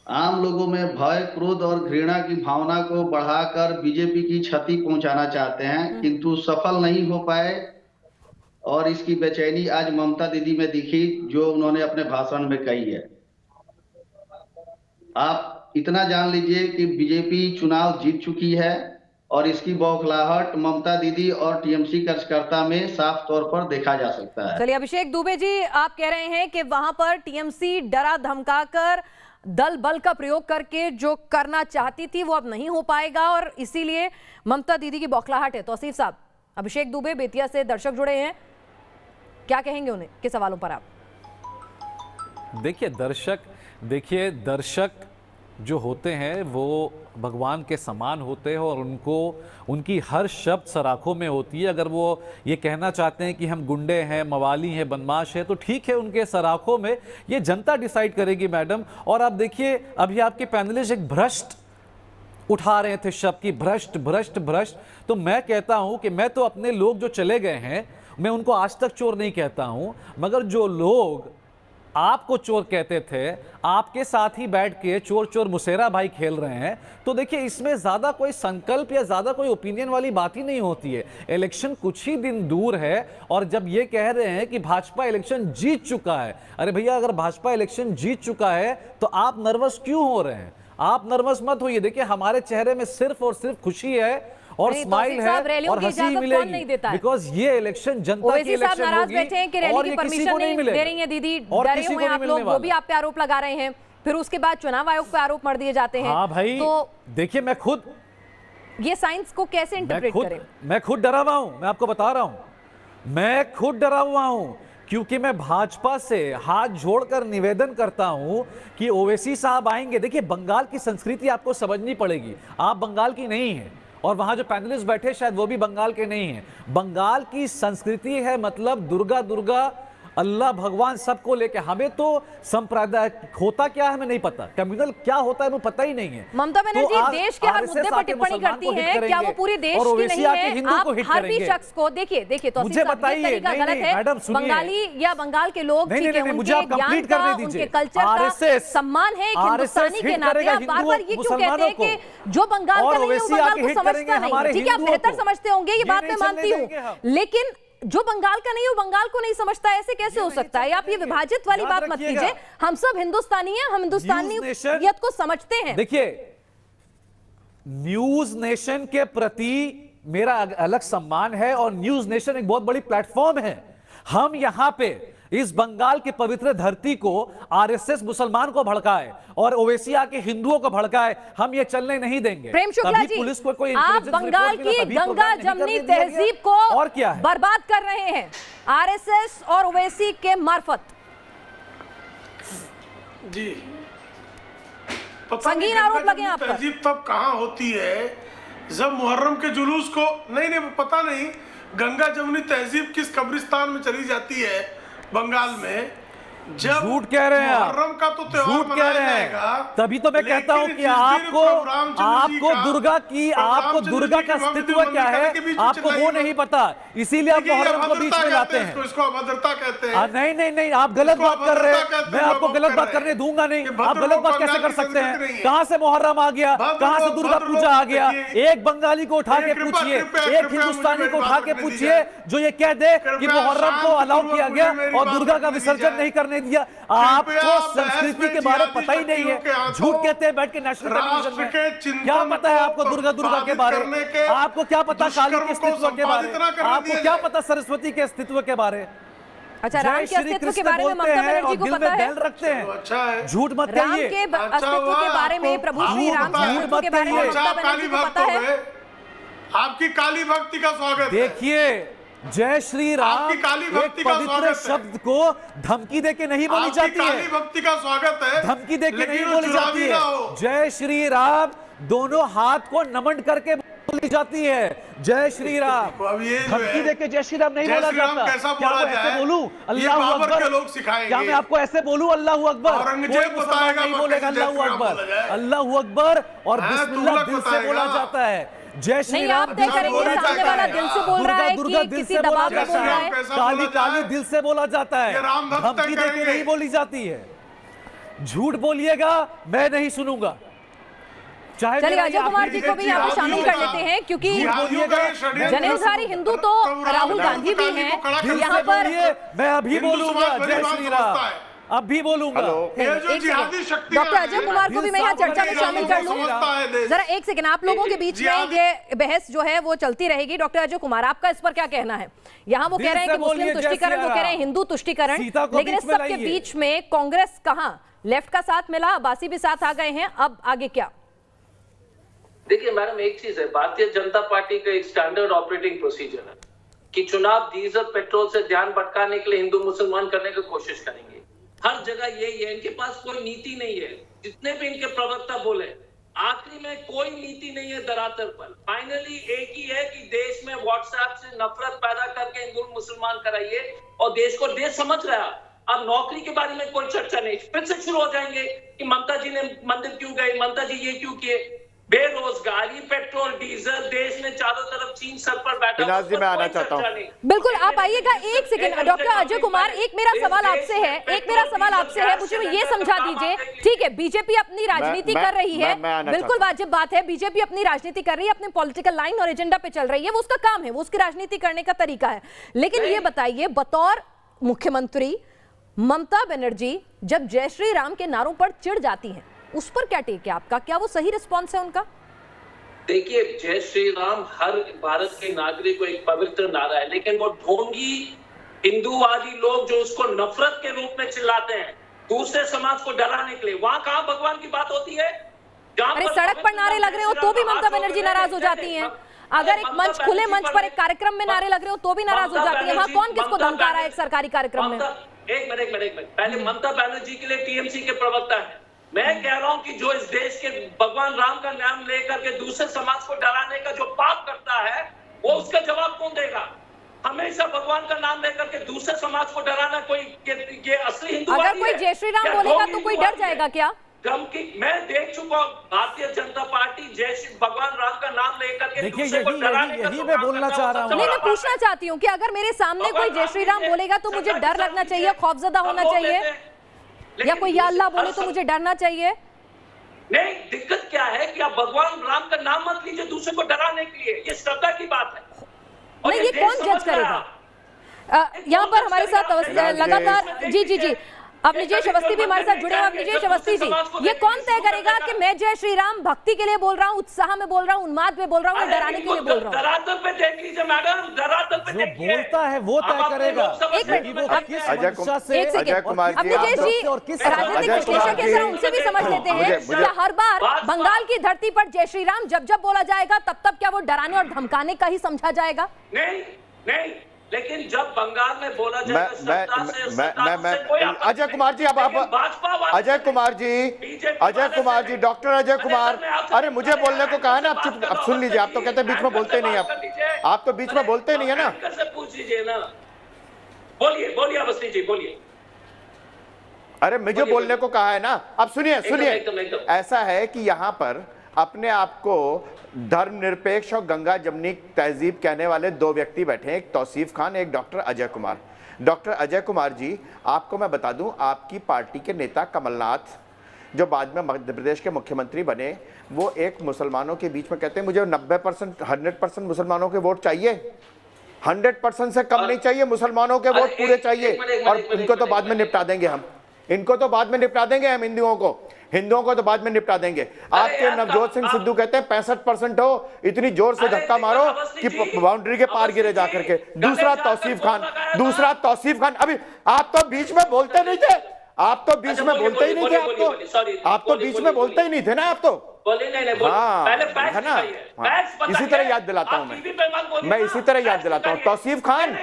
आम लोगों में भय, क्रोध और घृणा की भावना को बढ़ाकर बीजेपी की क्षति पहुंचाना चाहते हैं, किंतु सफल नहीं हो पाए। और इसकी बेचैनी आज ममता दीदी में दिखी, जो उन्होंने अपने भाषण में कही है। आप इतना जान लीजिए कि बीजेपी चुनाव जीत चुकी है और इसकी बौखलाहट ममता दीदी और टीएमसी कार्यकर्ता में साफ तौर पर देखा जा सकता है। चलिए अभिषेक दुबे जी, आप कह रहे हैं कि वहां पर टीएमसी डरा धमकाकर दल बल का प्रयोग करके जो करना चाहती थी वो अब नहीं हो पाएगा और इसीलिए ममता दीदी की बौखलाहट है। तौसीफ साहब, अभिषेक दुबे बेतिया से दर्शक जुड़े हैं, क्या कहेंगे उन्हें के सवालों पर आप? देखिए दर्शक जो होते हैं वो भगवान के समान होते हैं और उनकी हर शब्द सराखों में होती है। अगर वो ये कहना चाहते हैं कि हम गुंडे हैं, मवाली हैं, बदमाश हैं, तो ठीक है, उनके सराखों में ये जनता डिसाइड करेगी मैडम। और आप देखिए अभी आपके पैनलिस्ट एक भ्रष्ट उठा रहे थे शब्द की, भ्रष्ट भ्रष्ट भ्रष्ट। तो मैं कहता हूं कि मैं तो अपने लोग जो चले गए हैं मैं उनको आज तक चोर नहीं कहता हूं, मगर जो लोग आपको चोर कहते थे आपके साथ ही बैठ के चोर चोर मुसेरा भाई खेल रहे हैं। तो देखिए इसमें ज्यादा कोई संकल्प या ज्यादा कोई ओपिनियन वाली बात ही नहीं होती है। इलेक्शन कुछ ही दिन दूर है और जब ये कह रहे हैं कि भाजपा इलेक्शन जीत चुका है, अरे भैया अगर भाजपा इलेक्शन जीत चुका है तो आप नर्वस क्यों हो रहे हैं? आप नर्वस मत होइए। देखिए हमारे चेहरे में सिर्फ और सिर्फ खुशी है और स्माइल है और हंसी मिलेगी, बिकॉज ये इलेक्शन जनता की इलेक्शन होगी और ये किसी को नहीं मिलेगा। दे रही है दीदी, डरे हुए हैं आप लोग, वो भी आप पे आरोप लगा रहे हैं, फिर उसके बाद चुनाव आयोग पे आरोप मर दिए जाते हैं। हाँ भाई, तो देखिए मैं खुद ये साइंस को कैसे इंटरप्रेट करें? मैं खुद डरा हुआ हूं, मैं आपको बता रहा हूं, मैं खुद डरा हुआ हूं क्योंकि मैं भाजपा से हाथ जोड़कर निवेदन करता हूं कि ओवैसी साहब आएंगे। देखिए बंगाल की संस्कृति आपको समझनी पड़ेगी, आप बंगाल की नहीं है और वहां जो पैनलिस्ट बैठे शायद वो भी बंगाल के नहीं हैं। बंगाल की संस्कृति है मतलब दुर्गा दुर्गा, अल्लाह भगवान सबको लेके। हमें तो संप्रदाय होता क्या है हमें नहीं पता, कम्युनल क्या होता है हमें पता ही नहीं है। ममता बनर्जी देश के हर मुद्दे पर टिप्पणी करती हैं, क्या वो पूरे देश की नहीं है? आप हर भी शख्स को देखिए तो मुझे बताइए, गलत है। बंगाली या बंगाल के लोग ठीक है, उनके ज्ञान का, उनके कल्चर का सम्मान है, हिंदुस्तानी के नाते आप बार-बार ये क्यों कहते हैं कि जो बंगाल का नहीं है वो बंगाल को समझता नहीं? ठीक है, आप बेहतर समझते होंगे, ये बात मैं मानती हूँ, लेकिन जो बंगाल का नहीं है वो बंगाल को नहीं समझता, ऐसे कैसे हो सकता है? आप ये विभाजित वाली बात मत कीजिए। हम सब हिंदुस्तानी हैं, हम हिंदुस्तानियत को समझते हैं। देखिए न्यूज नेशन के प्रति मेरा अलग सम्मान है और न्यूज नेशन एक बहुत बड़ी प्लेटफॉर्म है। हम यहां पे इस बंगाल की पवित्र धरती को आरएसएस मुसलमान को भड़काए और ओवैसी आके हिंदुओं को भड़काए, हम ये चलने नहीं देंगे। प्रेम शुक्ला जी, पुलिस को कोई आप बंगाल की गंगा जमनी तहजीब को और क्या है बर्बाद कर रहे हैं आरएसएस और ओवैसी के मार्फत। जी संगीन आरोप लगे आप पर। तहजीब तब कहाँ होती है जब मुहर्रम के जुलूस को नहीं पता नहीं गंगा जमुनी तहजीब किस कब्रिस्तान में चली जाती है बंगाल में, जब झूठ कह रहे हैं मुहर्रम का तो त्योहार कह रहे हैं। तभी तो मैं कहता हूं कि आपको दुर्गा की, आपको दुर्गा का अस्तित्व क्या है आपको वो नहीं पता, इसीलिए आप मुहर्रम को बीच में लाते हैं। इसको अभद्रता कहते हैं। नहीं, आप गलत बात कर रहे हैं, मैं आपको गलत बात करने दूंगा नहीं। आप गलत बात कैसे कर सकते हैं? कहां से मुहर्रम आ गया, कहां से दुर्गा पूजा आ गया? एक बंगाली को उठा के पूछिए, एक हिंदुस्तानी को उठा के पूछिए जो ये कह दे कि मुहर्रम को अलाउ किया गया और दुर्गा का विसर्जन नहीं करने दिया। आपको संस्कृति के बारे में पता ही नहीं है, झूठ कहते हैं बैठ के नेशनल टेलीविजन में। क्या पता है आपको दुर्गा के बारे में? आपको क्या पता काली के अस्तित्व के बारे में? आपको क्या पता सरस्वती के अस्तित्व के बारे में? अच्छा, राम के अस्तित्व के बारे में ममता बनर्जी को पता है? रखते हैं, झूठ मत कहिए। राम के अस्तित्व के बारे में, प्रभु श्री राम के अस्तित्व के बारे में ममता बनर्जी को पता है? आपकी काली भक्ति का स्वागत। देखिए जय श्री राम एक पवित्र शब्द को धमकी देके नहीं बोली जाती है। काली भक्ति का स्वागत है, धमकी देके नहीं बोली जाती है। जय श्री राम दोनों हाथ को नमन करके बोली जाती है। जय श्री राम धमकी देके जय श्री राम नहीं बोला जाता। क्या मैं ऐसे बोलूं अल्लाह अकबर? लोग सिखाएंगे। क्या मैं आपको ऐसे बोलूं अल्लाह अकबर? औरंगजेब बताएगा नहीं बोलेगा अल्लाह अकबर। अल्लाह अकबर और बिस्मिल्लाह दिल से बोला जाता है। जय श्री राम आप तय करेंगे सामने वाला दिल से बोल रहा है कि किसी दबाव में बोल रहा है? काली दिल से बोला जाता है, धमकी देके नहीं बोली जाती है। झूठ बोलिएगा मैं नहीं सुनूंगा। चलिए अजय कुमार जी को भी यहाँ पे शामिल कर लेते हैं क्योंकि जनेऊधारी हिंदू तो राहुल गांधी भी हैं यहाँ पर। मैं अभी बोलूंगा जय श्री राम, अब भी बोलूंगा। ये जो जिहादी शक्ति डॉक्टर अजय कुमार को भी मैं यहाँ चर्चा में शामिल कर लूं। जरा एक सेकंड, आप लोगों के बीच में ये बहस जो है वो चलती रहेगी। डॉक्टर अजय कुमार, आपका इस पर क्या कहना है? यहाँ वो कह रहे हैं कि मुस्लिम तुष्टीकरण, वो कह रहे हैं हिंदू तुष्टीकरण, लेकिन इस सबके बीच में कांग्रेस कहाँ, लेफ्ट का साथ मिला, अब्बासी भी साथ आ गए हैं, अब आगे क्या? देखिए मैडम, एक चीज है, भारतीय जनता पार्टी का एक स्टैंडर्ड ऑपरेटिंग प्रोसीजर है कि चुनाव डीजल पेट्रोल से ध्यान भटकाने के लिए हिंदू मुसलमान करने की कोशिश करेंगे। हर जगह यही है, इनके पास कोई नीति नहीं है। जितने भी इनके प्रवक्ता बोले, आखिरी में कोई नीति नहीं है धरातल पर। फाइनली एक ही है कि देश में व्हाट्सएप से नफरत पैदा करके हिंदू मुसलमान कराइए, और देश को देश समझ रहा। अब नौकरी के बारे में कोई चर्चा नहीं, फिर से शुरू हो जाएंगे कि ममता जी ने मंदिर क्यों गए, ममता जी ये क्यों किए। बेरोजगारी, पेट्रोल डीजल, देश में चारों तरफ चीन सर पर बैठा। मैं आना चाहता हूं। बिल्कुल, आप आइएगा। एक सेकंड डॉक्टर अजय कुमार, एक मेरा सवाल आपसे है, मुझे ये समझा दीजिए। ठीक है, बीजेपी अपनी राजनीति कर रही है, बिल्कुल वाजिब बात है, बीजेपी अपनी राजनीति कर रही है, अपने पॉलिटिकल लाइन और एजेंडा पे चल रही है, वो उसका काम है, वो उसकी राजनीति करने का तरीका है। लेकिन ये बताइए, बतौर मुख्यमंत्री ममता बनर्जी जब जय श्री राम के नारों पर चिढ़ जाती हैं, उस पर क्या टेक है आपका? क्या वो सही रिस्पॉन्स है उनका? देखिए, जय श्री राम हर भारत के नागरिक को एक पवित्र नारा है, लेकिन वो ढोंगी हिंदूवादी लोग जो उसको नफरत के रूप में चिल्लाते हैं दूसरे समाज को डराने के लिए, वहां कहां भगवान की बात होती है? अरे सड़क पर नारे लग रहे हो तो भी ममता बनर्जी नाराज हो जाती हैं। अगर एक मंच, खुले मंच पर एक कार्यक्रम में नारे लग रहे हो तो भी नाराज हो जाती है। वहां कौन किसको धमका रहा है एक सरकारी कार्यक्रम में? एक मिनट, पहले ममता बनर्जी के लिए टीएमसी के प्रवक्ता है। मैं कह रहा हूं कि जो इस देश के भगवान राम का नाम लेकर के दूसरे समाज को डराने का जो पाप करता है, वो उसका जवाब कौन देगा? हमेशा भगवान का नाम लेकर के दूसरे समाज को डराना कोई ये असली हिंदू? अगर कोई जय श्री राम बोलेगा तो कोई डर जाएगा क्या? मैं देख चुका हूं भारतीय जनता पार्टी जय श्री भगवान राम का नाम लेकर के देखिए, दूसरे को डराने का यही मैं बोलना चाह रहा हूं। नहीं, मैं पूछना चाहती हूँ कि अगर मेरे सामने कोई जय श्री राम बोलेगा तो मुझे डर लगना चाहिए, खौफजदा होना चाहिए, या कोई या अल्लाह बोले तो मुझे डरना चाहिए? नहीं, दिक्कत क्या है कि आप भगवान राम का नाम मत लीजिए दूसरे को डराने के लिए, ये श्रद्धा की बात है। नहीं, ये कौन जज करेगा? यहाँ पर हमारे साथ लगातार जी अब निजेश अवस्थी भी हमारे साथ जुड़े हुए। अब निजेश अवस्थी जी, ये कौन तय करेगा कि मैं जय श्री राम भक्ति के लिए बोल रहा हूँ, उत्साह में बोल रहा हूँ, उन्माद में बोल रहा हूँ, डराने के लिए बोल रहा हूँ? धरातल पे देख लीजिए मैडम, धरातल पे देखिए, बोलता है वो तय करेगा। एक मिनट, अजय कुमार अब निजेश जी राजनीतिक विश्लेषक है, जरा उनसे भी समझ लेते हैं क्या हर बार बंगाल की धरती पर जय श्री राम जब बोला जाएगा तब क्या वो डराने और धमकाने का ही समझा जाएगा? नहीं, लेकिन जब बंगाल में बोला जाएगा अजय कुमार जी, अब आप अजय कुमार जी, डॉक्टर अजय कुमार, अरे मुझे बोलने को कहा ना, आप चुप, अब सुन लीजिए। आप तो कहते हैं बीच में बोलते नहीं, आप तो बीच में बोलते नहीं है ना। पूछ लीजिए ना, बोलिए अवस्थी जी, बोलिए। अरे मुझे बोलने को कहा है ना। अब सुनिए, ऐसा है कि यहाँ पर अपने आप को धर्मनिरपेक्ष और गंगा जमनी तहजीब कहने वाले दो व्यक्ति बैठे हैं, एक तौसीफ खान, एक डॉक्टर अजय कुमार। डॉक्टर अजय कुमार जी, आपको मैं बता दूं, आपकी पार्टी के नेता कमलनाथ जो बाद में मध्य प्रदेश के मुख्यमंत्री बने, वो एक मुसलमानों के बीच में कहते हैं मुझे 90% 100% मुसलमानों के वोट चाहिए, 100% से कम नहीं चाहिए, मुसलमानों के वोट पूरे चाहिए, और इनको तो बाद में निपटा देंगे हम, हिंदुओं को तो बाद में निपटा देंगे। आपके नवजोत सिंह सिद्धू कहते हैं 65% हो, इतनी जोर से धक्का मारो कि बाउंड्री के पार गिरे जाकर के। दूसरा तौसीफ खान, अभी आप तो बीच में बोलते नहीं थे, आप तो बीच में बोलते ही नहीं थे, आप तो बीच में बोलते ही नहीं थे ना, आप तो हाँ, है ना। इसी तरह याद दिलाता हूं मैं इसी तरह याद दिलाता हूं। तौसीफ खान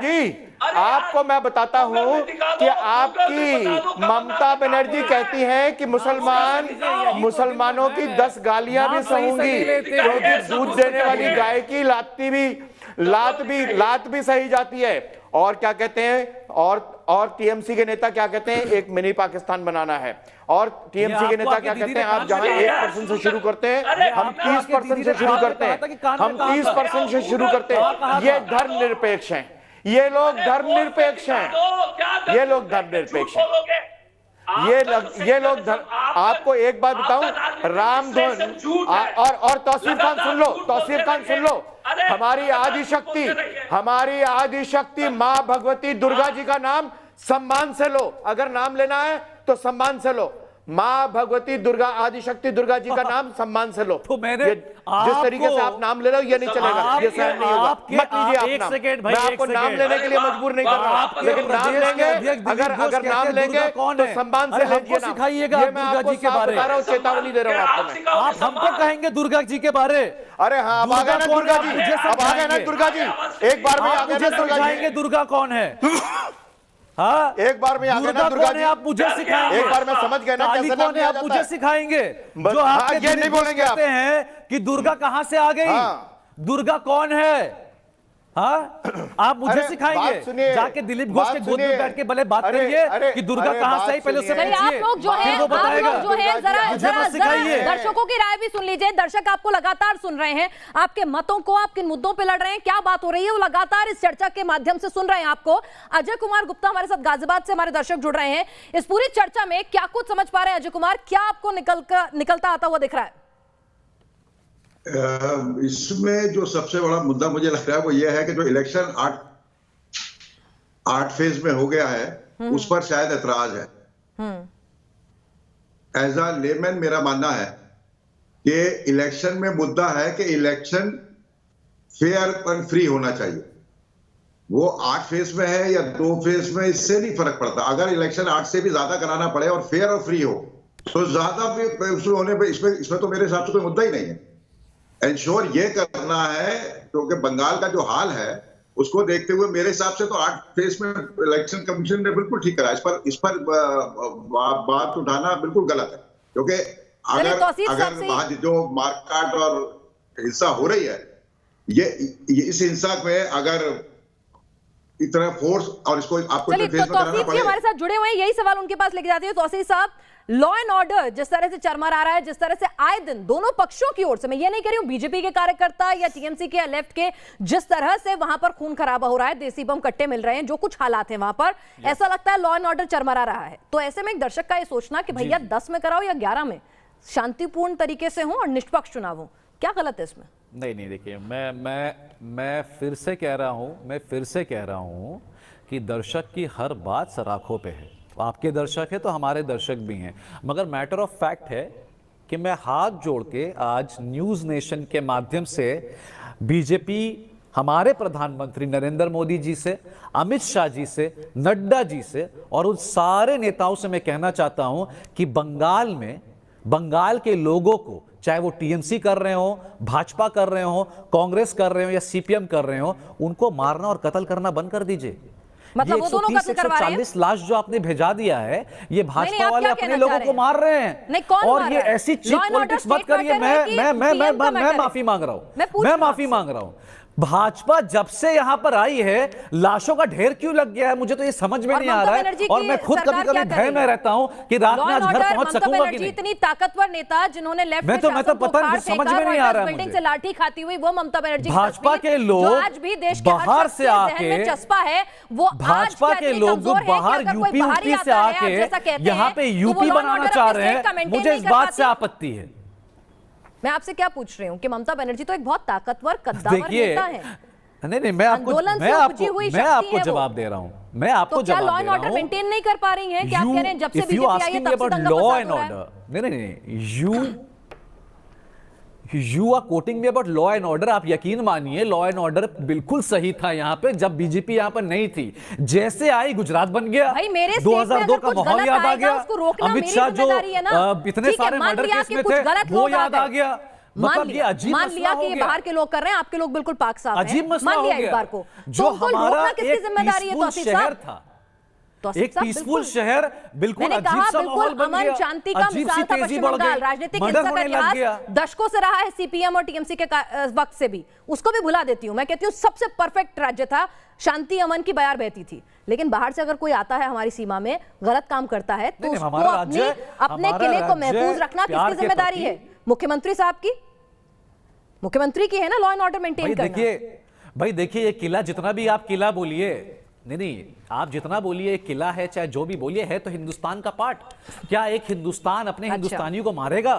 जी, आपको मैं बताता हूं कि आपकी ममता बनर्जी कहती हैं कि मुसलमानों की 10 गालियां भी सहूंगी, क्योंकि दूध देने वाली गाय की लात भी सही जाती है। और क्या कहते हैं, और टीएमसी के नेता क्या कहते हैं, एक मिनी पाकिस्तान बनाना है। और टीएमसी के नेता क्या कहते हैं, आप जहां 1% से शुरू करते हैं, हम 30% से शुरू करते हैं, हम 30% से शुरू करते हैं। ये धर्मनिरपेक्ष हैं, ये लोग धर्मनिरपेक्ष हैं, ये लोग आपको एक बात बताऊं, रामधन और तौसीफ खान सुन लो, हमारी आदिशक्ति मां भगवती दुर्गा जी का नाम सम्मान से लो, अगर नाम लेना है तो सम्मान से लो। मां भगवती दुर्गा, आदिशक्ति दुर्गा जी का नाम सम्मान से लो। तो मैंने जिस तरीके से आप नाम ले रहे हो ये नहीं चलेगा, ये सहन नहीं होगा। मत लीजिए आप नाम, मैं आपको नाम लेने के लिए मजबूर नहीं कर रहा हूं, लेकिन नाम लेंगे, अगर नाम लेंगे तो सम्मान से लीजिए नाम। सिखाइएगा दुर्गा जी के बारे में, चेतावनी दे रहा हूं आपको मैं। आप हमको कहेंगे दुर्गा जी के बारे। अरे हाँ, अब आ गए ना दुर्गा जी, अब आ गए ना दुर्गा जी, एक बार में आ गए ना दुर्गा जी। दुर्गा कौन है? हाँ, एक बार में आ गए ना दुर्गा जी, आप मुझे सिखाएंगे। एक बार में समझ गए ना कैसे नाम लिया आप जाता मुझे है। सिखाएंगे जो हाँ, आप ये नहीं बोलेंगे आप हैं कि दुर्गा कहां से आ गई। हाँ। दुर्गा कौन है? हाँ, आप मुझे सिखाएंगे। जाके दिलीप घोष के गोद में बैठ के भले बात करिए कि दुर्गा कहां से आई, पहले उससे आप लोग जो है, जरा दर्शकों की राय भी सुन लीजिए। दर्शक आपको लगातार सुन रहे हैं, आपके मतों को, आप किन मुद्दों पे लड़ रहे हैं, क्या बात हो रही है, वो लगातार इस चर्चा के माध्यम से सुन रहे हैं आपको। अजय कुमार गुप्ता हमारे साथ गाजियाबाद से हमारे दर्शक जुड़ रहे हैं। इस पूरी चर्चा में क्या कुछ समझ पा रहे हैं अजय कुमार? क्या आपको निकलता आता हुआ दिख रहा है? इसमें जो सबसे बड़ा मुद्दा मुझे लग रहा है वो ये है कि जो इलेक्शन 8 फेज में हो गया है उस पर शायद एतराज है। एज अ लेमैन मेरा मानना है कि इलेक्शन में मुद्दा है कि इलेक्शन फेयर और फ्री होना चाहिए। वो 8 फेज में है या 2 फेज में, इससे नहीं फर्क पड़ता। अगर इलेक्शन 8 से भी ज्यादा कराना पड़े और फेयर और फ्री हो तो ज्यादा होने पर इसमें तो मेरे हिसाब से कोई मुद्दा ही नहीं है। इंश्योर ये करना है, क्योंकि बंगाल का जो हाल है उसको देखते हुए मेरे हिसाब से तो 8 फेज में इलेक्शन कमीशन ने बिल्कुल ठीक करा। इस पर बात उठाना बिल्कुल गलत है, क्योंकि अगर वहां जो मारकाट और हिंसा हो रही है, ये इस हिंसा में अगर इतना फोर्स और इसको आपको हमारे साथ जुड़े हुए हैं, यही सवाल उनके पास लेके जाते हैं। तौसीफ साहब, लॉ एंड ऑर्डर जिस तरह से चरमरा रहा है, जिस तरह से आए दिन दोनों पक्षों की ओर से, मैं ये नहीं कह रही हूं बीजेपी के कार्यकर्ता या टीएमसी के या लेफ्ट के, जिस तरह से वहां पर खून खराबा हो रहा है, देसी बम कट्टे मिल रहे हैं, जो कुछ हालात हैं वहां पर, ऐसा लगता है लॉ एंड ऑर्डर चरमरा रहा है। तो ऐसे में एक दर्शक का ये सोचना कि भैया 10 में कराओ या 11 में, शांतिपूर्ण तरीके से हो और निष्पक्ष चुनाव हो, क्या गलत है इसमें? नहीं, देखिए मैं फिर से कह रहा हूं कि दर्शक की हर बात सराखों पे है। आपके दर्शक है तो हमारे दर्शक भी हैं, मगर मैटर ऑफ फैक्ट है कि मैं हाथ जोड़ के आज न्यूज़ नेशन के माध्यम से बीजेपी, हमारे प्रधानमंत्री नरेंद्र मोदी जी से, अमित शाह जी से, नड्डा जी से और उन सारे नेताओं से मैं कहना चाहता हूं कि बंगाल के लोगों को, चाहे वो टीएमसी कर रहे हो, भाजपा कर रहे हो, कांग्रेस कर रहे हो या सीपीएम कर रहे हो, उनको मारना और कत्ल करना बंद कर दीजिए। मतलब वो दोनों कत्ल करवा रहे हैं। 140 लाश जो आपने भेजा दिया है, ये भाजपा वाले अपने लोगों को मार रहे हैं। नहीं, कौन और मार ये रहा है? ऐसी चीप पॉलिटिक्स मत करिए। मैं माफी मांग रहा हूं, मैं माफी मांग रहा हूं। भाजपा जब से यहां पर आई है, लाशों का ढेर क्यों लग गया है, मुझे तो ये समझ में नहीं आ रहा है। और मैं खुद कभी-कभी भय में रहता हूं कि रात में आज घर पहुंच सकूंगा कि नहीं। इतनी ताकतवर नेता जिन्होंने लेफ्ट मैं तो पता नहीं, समझ में नहीं आ रहा है बिल्डिंग से लाठी खाती हुई वो ममता बनर्जी, भाजपा के लोग आज भी देश के बाहर से आके चस्पा है, वो भाजपा के लोग जो बाहर यूपी से आके यहाँ पे यूपी बनाना चाह रहे हैं, मुझे इस बात से आपत्ति है। मैं आपसे क्या पूछ रही हूँ कि ममता बनर्जी तो एक बहुत ताकतवर कद्दावर नेता है। नहीं, मैं आपको जवाब दे रहा हूं। मैं आपको जवाब दे रहा हूं। लॉ एंड ऑर्डर मेंटेन नहीं कर पा रही हैं? क्या आप कह रहे हैं जब से बीजेपी आई है तब से दंगा लॉ एंड ऑर्डर? नहीं, you are quoting me about law and order. आप यकीन मानिए लॉ एंड ऑर्डर बिल्कुल सही था यहाँ पे, जब बीजेपी यहाँ पर नहीं थी। जैसे आई गुजरात बन गया, 2002 का माहौल याद आ गया, अमित शाह जो इतने सारे मर्डर केस में थे वो याद आ गया। मतलब ये अजीब मान लिया कि ये बाहर के लोग कर रहे हैं, आपके लोग बिल्कुल पाक साफ हैं, अजीब मसला मान लिया हो एक गया। बार को, जो हमारा एक जिम्मेदारी है पीसफुल शहर था, एक पीसफुल शहर, बिल्कुल अजीब सा माहौल बन गया, अमन शांति का मिसाल था पश्चिम बंगाल। राजनीतिक हिंसा का इतिहास दशकों से रहा है, सीपीएम और टीएमसी के वक्त से भी, उसको भी भुला देती हूं। मैं कहती हूँ सबसे परफेक्ट राज्य था, शांति अमन की बयार बहती थी। लेकिन बाहर से अगर कोई आता है हमारी सीमा में, गलत काम करता है, तो उसको अपने किले को महफूज रखना किसकी जिम्मेदारी है? मुख्यमंत्री साहब की, मुख्यमंत्री की है ना लॉ एंड ऑर्डर मेंटेन करना। भाई देखिए, ये किला जितना भी आप किला बोलिए, नहीं आप जितना बोलिए किला है, चाहे जो भी बोलिए, है तो हिंदुस्तान का पार्ट। क्या एक हिंदुस्तान अपने हिंदुस्तानियों को मारेगा?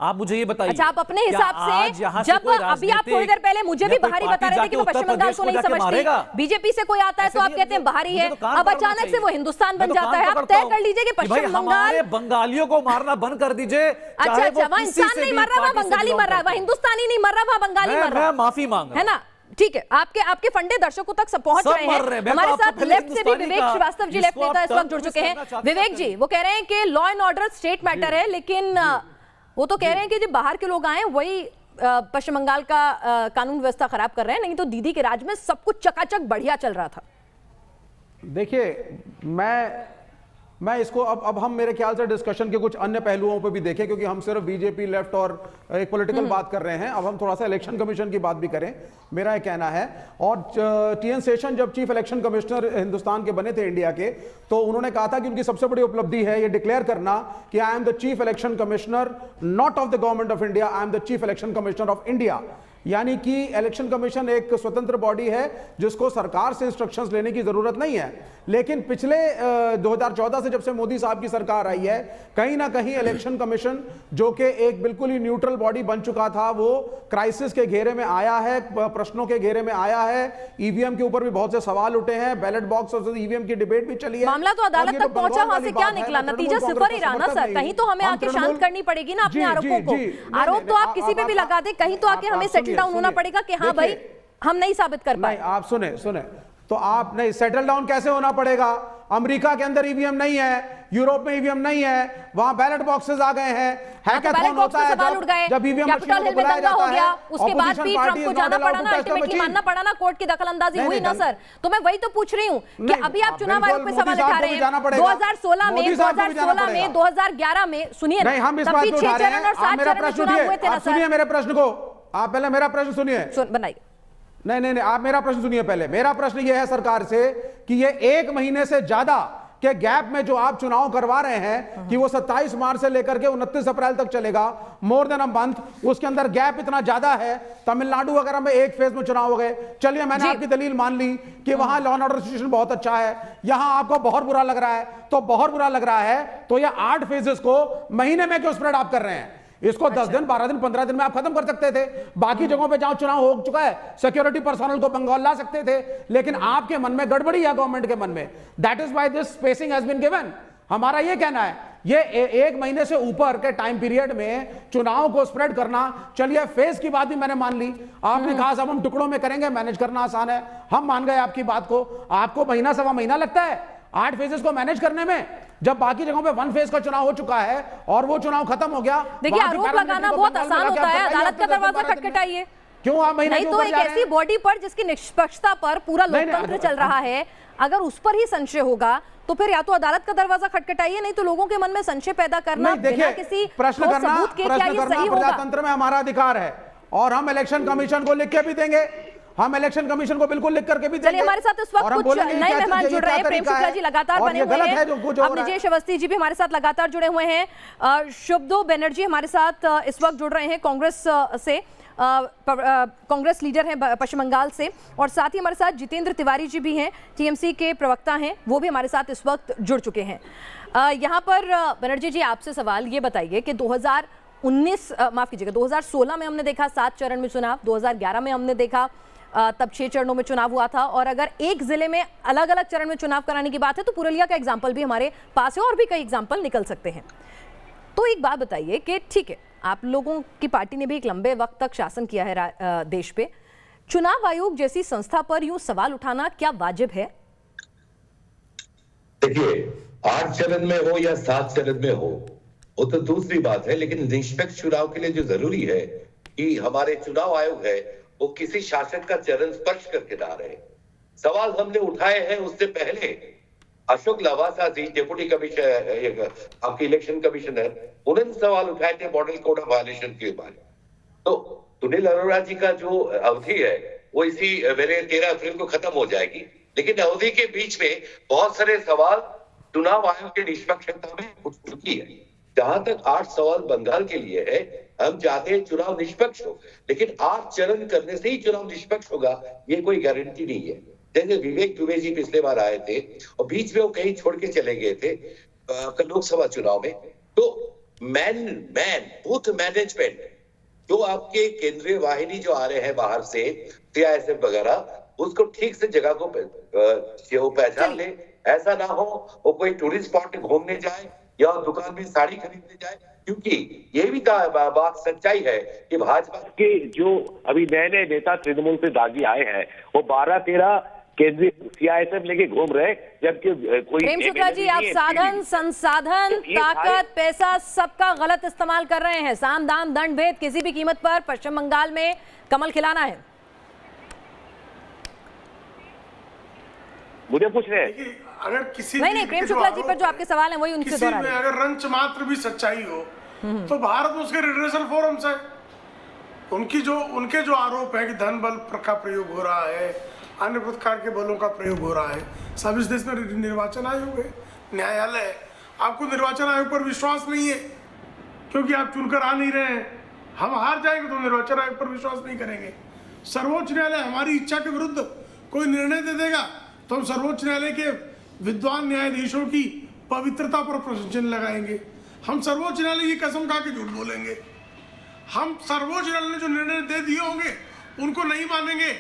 आप मुझे ये बताइए। अच्छा, आप अपने हिसाब से, जब अभी आप थोड़ी देर पहले मुझे भी बाहरी बता रहे थे कि मैं पश्चिम बंगाल को नहीं समझती, बीजेपी से कोई आता है तो आप कहते हैं बाहरी है, अब अचानक से वो हिंदुस्तान बन जाता है। आप तय कर लीजिए कि पश्चिम बंगाल, बंगालियों को मारना बंद कर दीजिए। अच्छा, वहां इंसान नहीं मर रहा, वहां बंगाली मर रहा है, वहां हिंदुस्तानी नहीं मर रहा, वहां बंगाली मर रहा है। माफी मांग है ना, ठीक है, आपके फंडे दर्शकों तक सब पहुंच रहे हैं। हमारे साथ लेफ्ट से भी विवेक श्रीवास्तव जी, लेफ्ट नेता, इस वक्त जुड़ चुके हैं। विवेक जी, वो कह रहे हैं कि law and order state matter है, लेकिन वो तो कह रहे हैं कि जो बाहर के लोग आए वही पश्चिम बंगाल का कानून व्यवस्था खराब कर रहे हैं, नहीं तो दीदी के राज में सब कुछ चकाचक बढ़िया चल रहा था। देखिए, मैं इसको अब हम मेरे ख्याल से डिस्कशन के कुछ अन्य पहलुओं पे भी देखें, क्योंकि हम सिर्फ बीजेपी लेफ्ट और एक पॉलिटिकल बात कर रहे हैं। अब हम थोड़ा सा इलेक्शन कमीशन की बात भी करें, मेरा ये कहना है। और टीएन शेषन जब चीफ इलेक्शन कमिश्नर हिंदुस्तान के बने थे, इंडिया के, तो उन्होंने कहा था कि उनकी सबसे बड़ी उपलब्धि है ये डिक्लेयर करना कि I am the chief election commissioner not of the government of India, I am the chief election commissioner of India. यानी कि इलेक्शन कमीशन एक स्वतंत्र बॉडी है जिसको सरकार से इंस्ट्रक्शंस लेने की जरूरत नहीं है। लेकिन पिछले 2014 से जब से मोदी साहब की सरकार आई है, कहीं ना कहीं इलेक्शन कमीशन जो कि एक बिल्कुल ही न्यूट्रल बॉडी बन चुका था, वो क्राइसिस के घेरे में आया है, प्रश्नों के घेरे में आया है। ईवीएम के ऊपर भी बहुत से सवाल उठे हैं, बैलेट बॉक्स और ईवीएम की डिबेट भी चली है। मामला तो अदालत तक पहुंचा, वहां से क्या निकला? नतीजा सिफर ही रहा ना सर। कहीं तो हमें आके शांत करनी पड़ेगी ना अपने आरोपों को। आरोप तो आप किसी पे भी लगा दे, कहीं तो आके हमें सेटल डाउन होना पड़ेगा कि हाँ भाई हम नहीं साबित कर पाए। नहीं, आप सुने तो आप नहीं, सेटल डाउन कैसे होना पड़ेगा? अमेरिका के अंदर ईवीएम नहीं है, यूरोप में ईवीएम नहीं है, वहां बैलेट बॉक्सेस आ गए हैं, हैकाथॉन होता है, जब ईवीएम मशीनों को बुलाया जाता है, उसके बाद भी ट्रंप को जाना पड़ा ना, अल्टीमेटली मानना पड़ा ना, कोर्ट की दखलंदाजी हुई ना सर। तो मैं वही तो पूछ रही हूँ कि अभी आप चुनाव आयोग पे सवाल उठा रहे हैं 2016 में, 2011 में, सुनिए नहीं, हम इस बात को उठा रहे हैं। आप मेरा प्रश्न उठिए, सुनिए मेरे प्रश्न को, आप पहले मेरा प्रश्न सुनिए। बनाइए। नहीं, आप मेरा प्रश्न सुनिए पहले। मेरा प्रश्न यह है सरकार से कि ये 1 महीने से ज्यादा के गैप में जो आप चुनाव करवा रहे हैं कि वो 27 मार्च से लेकर के 29 अप्रैल तक चलेगा, मोर देन अ मंथ, उसके अंदर गैप इतना ज्यादा है। तमिलनाडु वगैरह में एक फेज में चुनाव हो गए, चलिए मैंने आपकी दलील मान ली कि वहां लॉ एंड ऑर्डर सिचुएशन बहुत अच्छा है, यहां आपको बहुत बुरा लग रहा है, तो बहुत बुरा लग रहा है तो ये 8 फेजेस को महीने में क्यों स्प्रेड आप कर रहे हैं? इसको 10 दिन, 12 दिन, 15 दिन में आप खत्म कर सकते थे। बाकी जगहों पे जहां चुनाव हो चुका है, सिक्योरिटी पर्सनल को बंगाल ला सकते थे, लेकिन आपके मन में गड़बड़ी है, गवर्नमेंट के मन में। That is why this spacing has been given. हमारा ये कहना है, ये 1 महीने से ऊपर के टाइम पीरियड में चुनाव को स्प्रेड करना, चलिए फेज की बात भी मैंने मान ली। आपने कहा सब हम टुकड़ों में करेंगे, मैनेज करना आसान है, हम मान गए आपकी बात को। आपको महीना सवा महीना लगता है 8 फेजेस को मैनेज करने में, जब बाकी जगहों पे 1 फेज का चुनाव हो चुका है और वो चुनाव खत्म हो गया। देखिए, आरोप लगाना बहुत आसान होता है, अदालत का दरवाजा खटखटाइए। क्यों आप महीने नहीं तो एक ऐसी बॉडी पर जिसकी निष्पक्षता पर पूरा लोकतंत्र चल रहा है, अगर उस पर ही संशय होगा तो फिर या तो अदालत का दरवाजा खटखटाइए, नहीं तो लोगों के मन में संशय पैदा करना बिना किसी प्रश्न करना, सबूत के क्या ये सही होगा? प्रजातंत्र में हमारा अधिकार है और हम इलेक्शन कमीशन को लिख के भी देंगे, हम इलेक्शन कमीशन को बिल्कुल लिख करके भी देंगे। चलिए, हमारे साथ इस वक्त कुछ नए मेहमान जुड़ रहे हैं। प्रेम शुक्ला जी लगातार बने हुए हैं, अब निजेश अवस्थी जी भी हमारे साथ लगातार जुड़े हुए हैं, शुभदो बनर्जी हमारे साथ इस वक्त जुड़ रहे हैं कांग्रेस से, कांग्रेस लीडर हैं पश्चिम बंगाल से, और साथ ही हमारे साथ जितेंद्र तिवारी जी भी हैं, टीएमसी के प्रवक्ता हैं, वो भी हमारे साथ इस वक्त जुड़ चुके हैं। यहाँ पर बनर्जी जी, आपसे सवाल ये बताइए कि 2016 में हमने देखा 7 चरण में चुनाव, 2011 में हमने देखा तब 6 चरणों में चुनाव हुआ था, और अगर एक जिले में अलग अलग चरण में चुनाव कराने की बात है तो पुरुलिया का एग्जाम्पल भी हमारे पास है, और भी कई एग्जाम्पल निकल सकते हैं। तो एक बात बताइए कि ठीक है, आप लोगों की पार्टी ने भी एक लंबे वक्त तक शासन किया है देश पे, चुनाव आयोग जैसी संस्था पर यूं सवाल उठाना क्या वाजिब है? देखिए, 8 चरण में हो या 7 चरण में हो, वो तो दूसरी बात है, लेकिन निष्पक्ष चुनाव के लिए जो जरूरी है कि हमारे चुनाव आयोग है वो किसी शासक का चरण स्पर्श करके ना रहे। सवाल हमने उठाए हैं उससे पहले अशोक लवासा जी, डेप्यूटी कमिश्नर, आपके इलेक्शन कमिश्नर, उन्होंने सवाल उठाए थे मॉडल कोड ऑफ वायलेशन के बारे में। तो सुनील अरोड़ा जी का जो अवधि है वो इसी मेरे 13 अप्रैल को खत्म हो जाएगी, लेकिन अवधि के बीच में बहुत सारे सवाल चुनाव आयोग की निष्पक्षता में उठ चुकी है। जहां तक 8 सवाल बंगाल के लिए है, हम चाहते हैं चुनाव निष्पक्ष हो, लेकिन 8 चरण करने से ही चुनाव निष्पक्ष होगा ये कोई गारंटी नहीं है। जैसे विवेक दुबे जी पिछले बार आए थे और बीच में वो कहीं छोड़ के चले गए थे लोकसभा चुनाव में, तो बूथ मैनेजमेंट, जो आपके केंद्रीय वाहिनी जो आ रहे हैं बाहर से सीआईएसएफ वगैरह, उसको ठीक से जगह को पहचान ले। ऐसा ना हो वो कोई टूरिस्ट स्पॉट घूमने जाए या दुकान में साड़ी खरीदने जाए, क्योंकि ये भी बात सच्चाई है कि भाजपा के जो अभी नए नए नेता तृणमूल से दागी आए हैं वो 12-13 केंद्रीय सीआईएसएफ लेके घूम रहे, जबकि कोई प्रेम शुक्ला जी, आप साधन संसाधन ताकत पैसा सबका गलत इस्तेमाल कर रहे हैं। साम दाम दंड भेद किसी भी कीमत पर पश्चिम बंगाल में कमल खिलाना है। मुझे पूछ रहे हैं अगर किसी नहीं प्रेम शुक्ला जी पर जो आपके सवाल हैं वही उनसे दोहरा रहे हैं। अगर रंच मात्र भी सच्चाई हो तो भारत में उसके रिड्रेसल फोरम्स है। उनके जो आरोप है कि धन बल का प्रयोग हो रहा है, अन्य प्रकार के बलों का प्रयोग हो रहा है, सब इस देश में निर्वाचन आयोग है, न्यायालय है। आपको निर्वाचन आयोग पर विश्वास नहीं है क्योंकि आप चुनकर आ नहीं रहे हैं। हम हार जाएंगे तो निर्वाचन आयोग पर विश्वास नहीं करेंगे। सर्वोच्च न्यायालय हमारी इच्छा के विरुद्ध कोई निर्णय दे देगा तो हम सर्वोच्च न्यायालय के विद्वान न्यायाधीशों की पवित्रता पर प्रश्न चिन्ह लगाएंगे। हम सर्वोच्च न्यायालय की कसम खा के झूठ बोलेंगे। हम सर्वोच्च न्यायालय ने जो निर्णय दे दिए होंगे उनको नहीं मानेंगे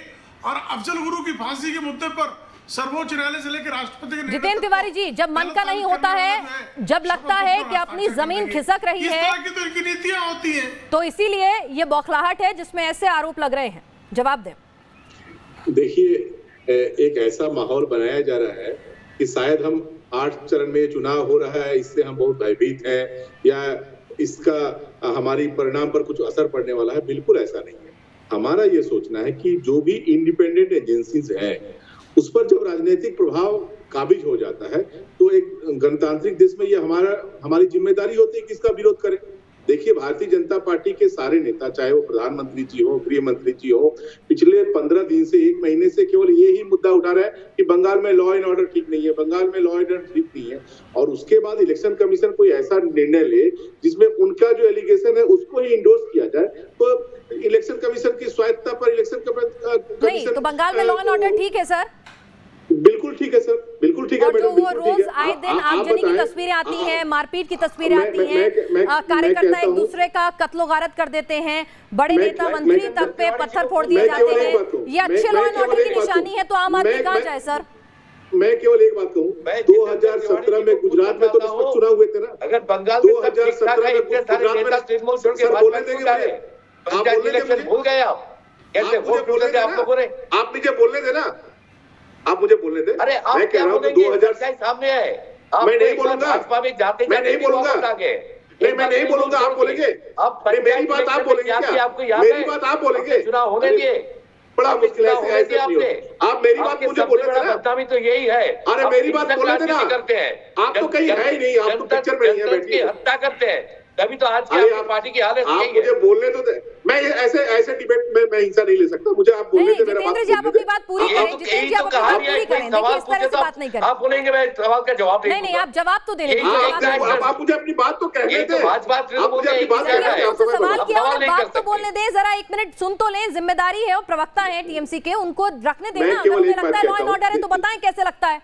और अफजल गुरु की फांसी के मुद्दे पर सर्वोच्च न्यायालय से लेकर राष्ट्रपति के जितेंद्र तिवारी जी, जब मन का नहीं होता है, जब लगता है कि अपनी जमीन खिसक रही है, इस तरह की तो इनकी नीतियां होती हैं, तो इसीलिए ये बौखलाहट है जिसमें ऐसे आरोप लग रहे हैं। जवाब दें। देखिए, एक ऐसा माहौल बनाया जा रहा है कि शायद हम 8 चरण में चुनाव हो रहा है, इससे हम बहुत भयभीत हैं या इसका हमारी परिणाम पर कुछ असर पड़ने वाला है। बिल्कुल ऐसा नहीं है। हमारा ये सोचना है कि जो भी इंडिपेंडेंट एजेंसीज हैं उस पर जब राजनीतिक प्रभाव काबिज हो जाता है तो एक गणतांत्रिक देश में ये हमारी जिम्मेदारी होती है कि इसका विरोध करें। देखिए, भारतीय जनता पार्टी के सारे नेता, चाहे वो प्रधानमंत्री जी हो, गृह मंत्री जी हो, पिछले 15 दिन से 1 महीने से केवल ये ही मुद्दा उठा रहे हैं कि बंगाल में लॉ एंड ऑर्डर ठीक नहीं है, बंगाल में लॉ एंड ऑर्डर ठीक नहीं है। और उसके बाद इलेक्शन कमीशन कोई ऐसा निर्णय ले जिसमें उनका जो एलिगेशन है उसको ही इंडोर्स किया जाए, तो इलेक्शन कमीशन की स्वायत्ता पर इलेक्शन कमीशन तो बंगाल में लॉ एंड ऑर्डर ठीक है सर, बिल्कुल ठीक है सर, बिल्कुल ठीक है मैडम। वो रोज आए दिन आगजनी की तस्वीरें आती हैं, मारपीट की तस्वीरें आती हैं, कार्यकर्ता एक दूसरे का कत्लो गारत कर देते हैं, बड़े नेता मंत्री तक पे पत्थर फोड़ दिए जाते हैं। ये अच्छे लॉ एंड ऑर्डर की निशानी है तो आम आदमी कहाँ जाए सर? मैं केवल एक बात कहूँ, 2017 में गुजरात में तो निष्पक्ष चुनाव हुए थे ना। अगर बंगाल में 2017 में गुजरात में तृणमूल छोड़ के बोलने देंगे, पंचायत इलेक्शन भूल गए आप? कैसे वोट बोले थे आप लोगों ने? आप मुझे बोलने थे ना, आप मुझे बोलने थे। अरे आप मैं कह रहा हूँ 2000 सामने है। मैं नहीं बोलूंगा, भाजपा में जाते मैं नहीं बोलूंगा, मैं नहीं बोलूंगा, आप बोलेंगे। मेरी बात आप बोलेंगे क्या? मेरी बात आप बोलेंगे? चुनाव होने दिए, बड़ा मुश्किल है, ऐसे नहीं होता। आप मेरी बात मुझे बोलने थे ना। बदनामी तो यही है। अरे मेरी बात बोलने थे ना। करते हैं आप तो कहीं है ही नहीं, आप तो पिक्चर में नहीं है, बैठिए। हत्या करते हैं, तभी तो आज की पार्टी की हालत आप मुझे बोलने तो दे। मैं ऐसे डिबेट में मैं हिस्सा नहीं ले सकता। मुझे आप बोलने थे, मेरा जितेंद्र जी आप अपनी बात पूरी करें। जितेंद्र जी आप अपनी बात पूरी करें, देखिए इस तरह से बात नहीं करें। आप बोलेंगे, मैं सवाल का जवाब नहीं, आप जवाब तो दे लीजिए। आप मुझे अपनी बात तो कहने थे, आप मुझे अपनी बात सवाल किया, बात तो बोलने दे जरा, 1 मिनट सुन तो लें। जिम्मेदारी है, वो प्रवक्ता है टीएमसी के, उनको रखने देना। अगर उन्हें लगता है लॉ एंड ऑर्डर है तो बताएं कैसे लगता है।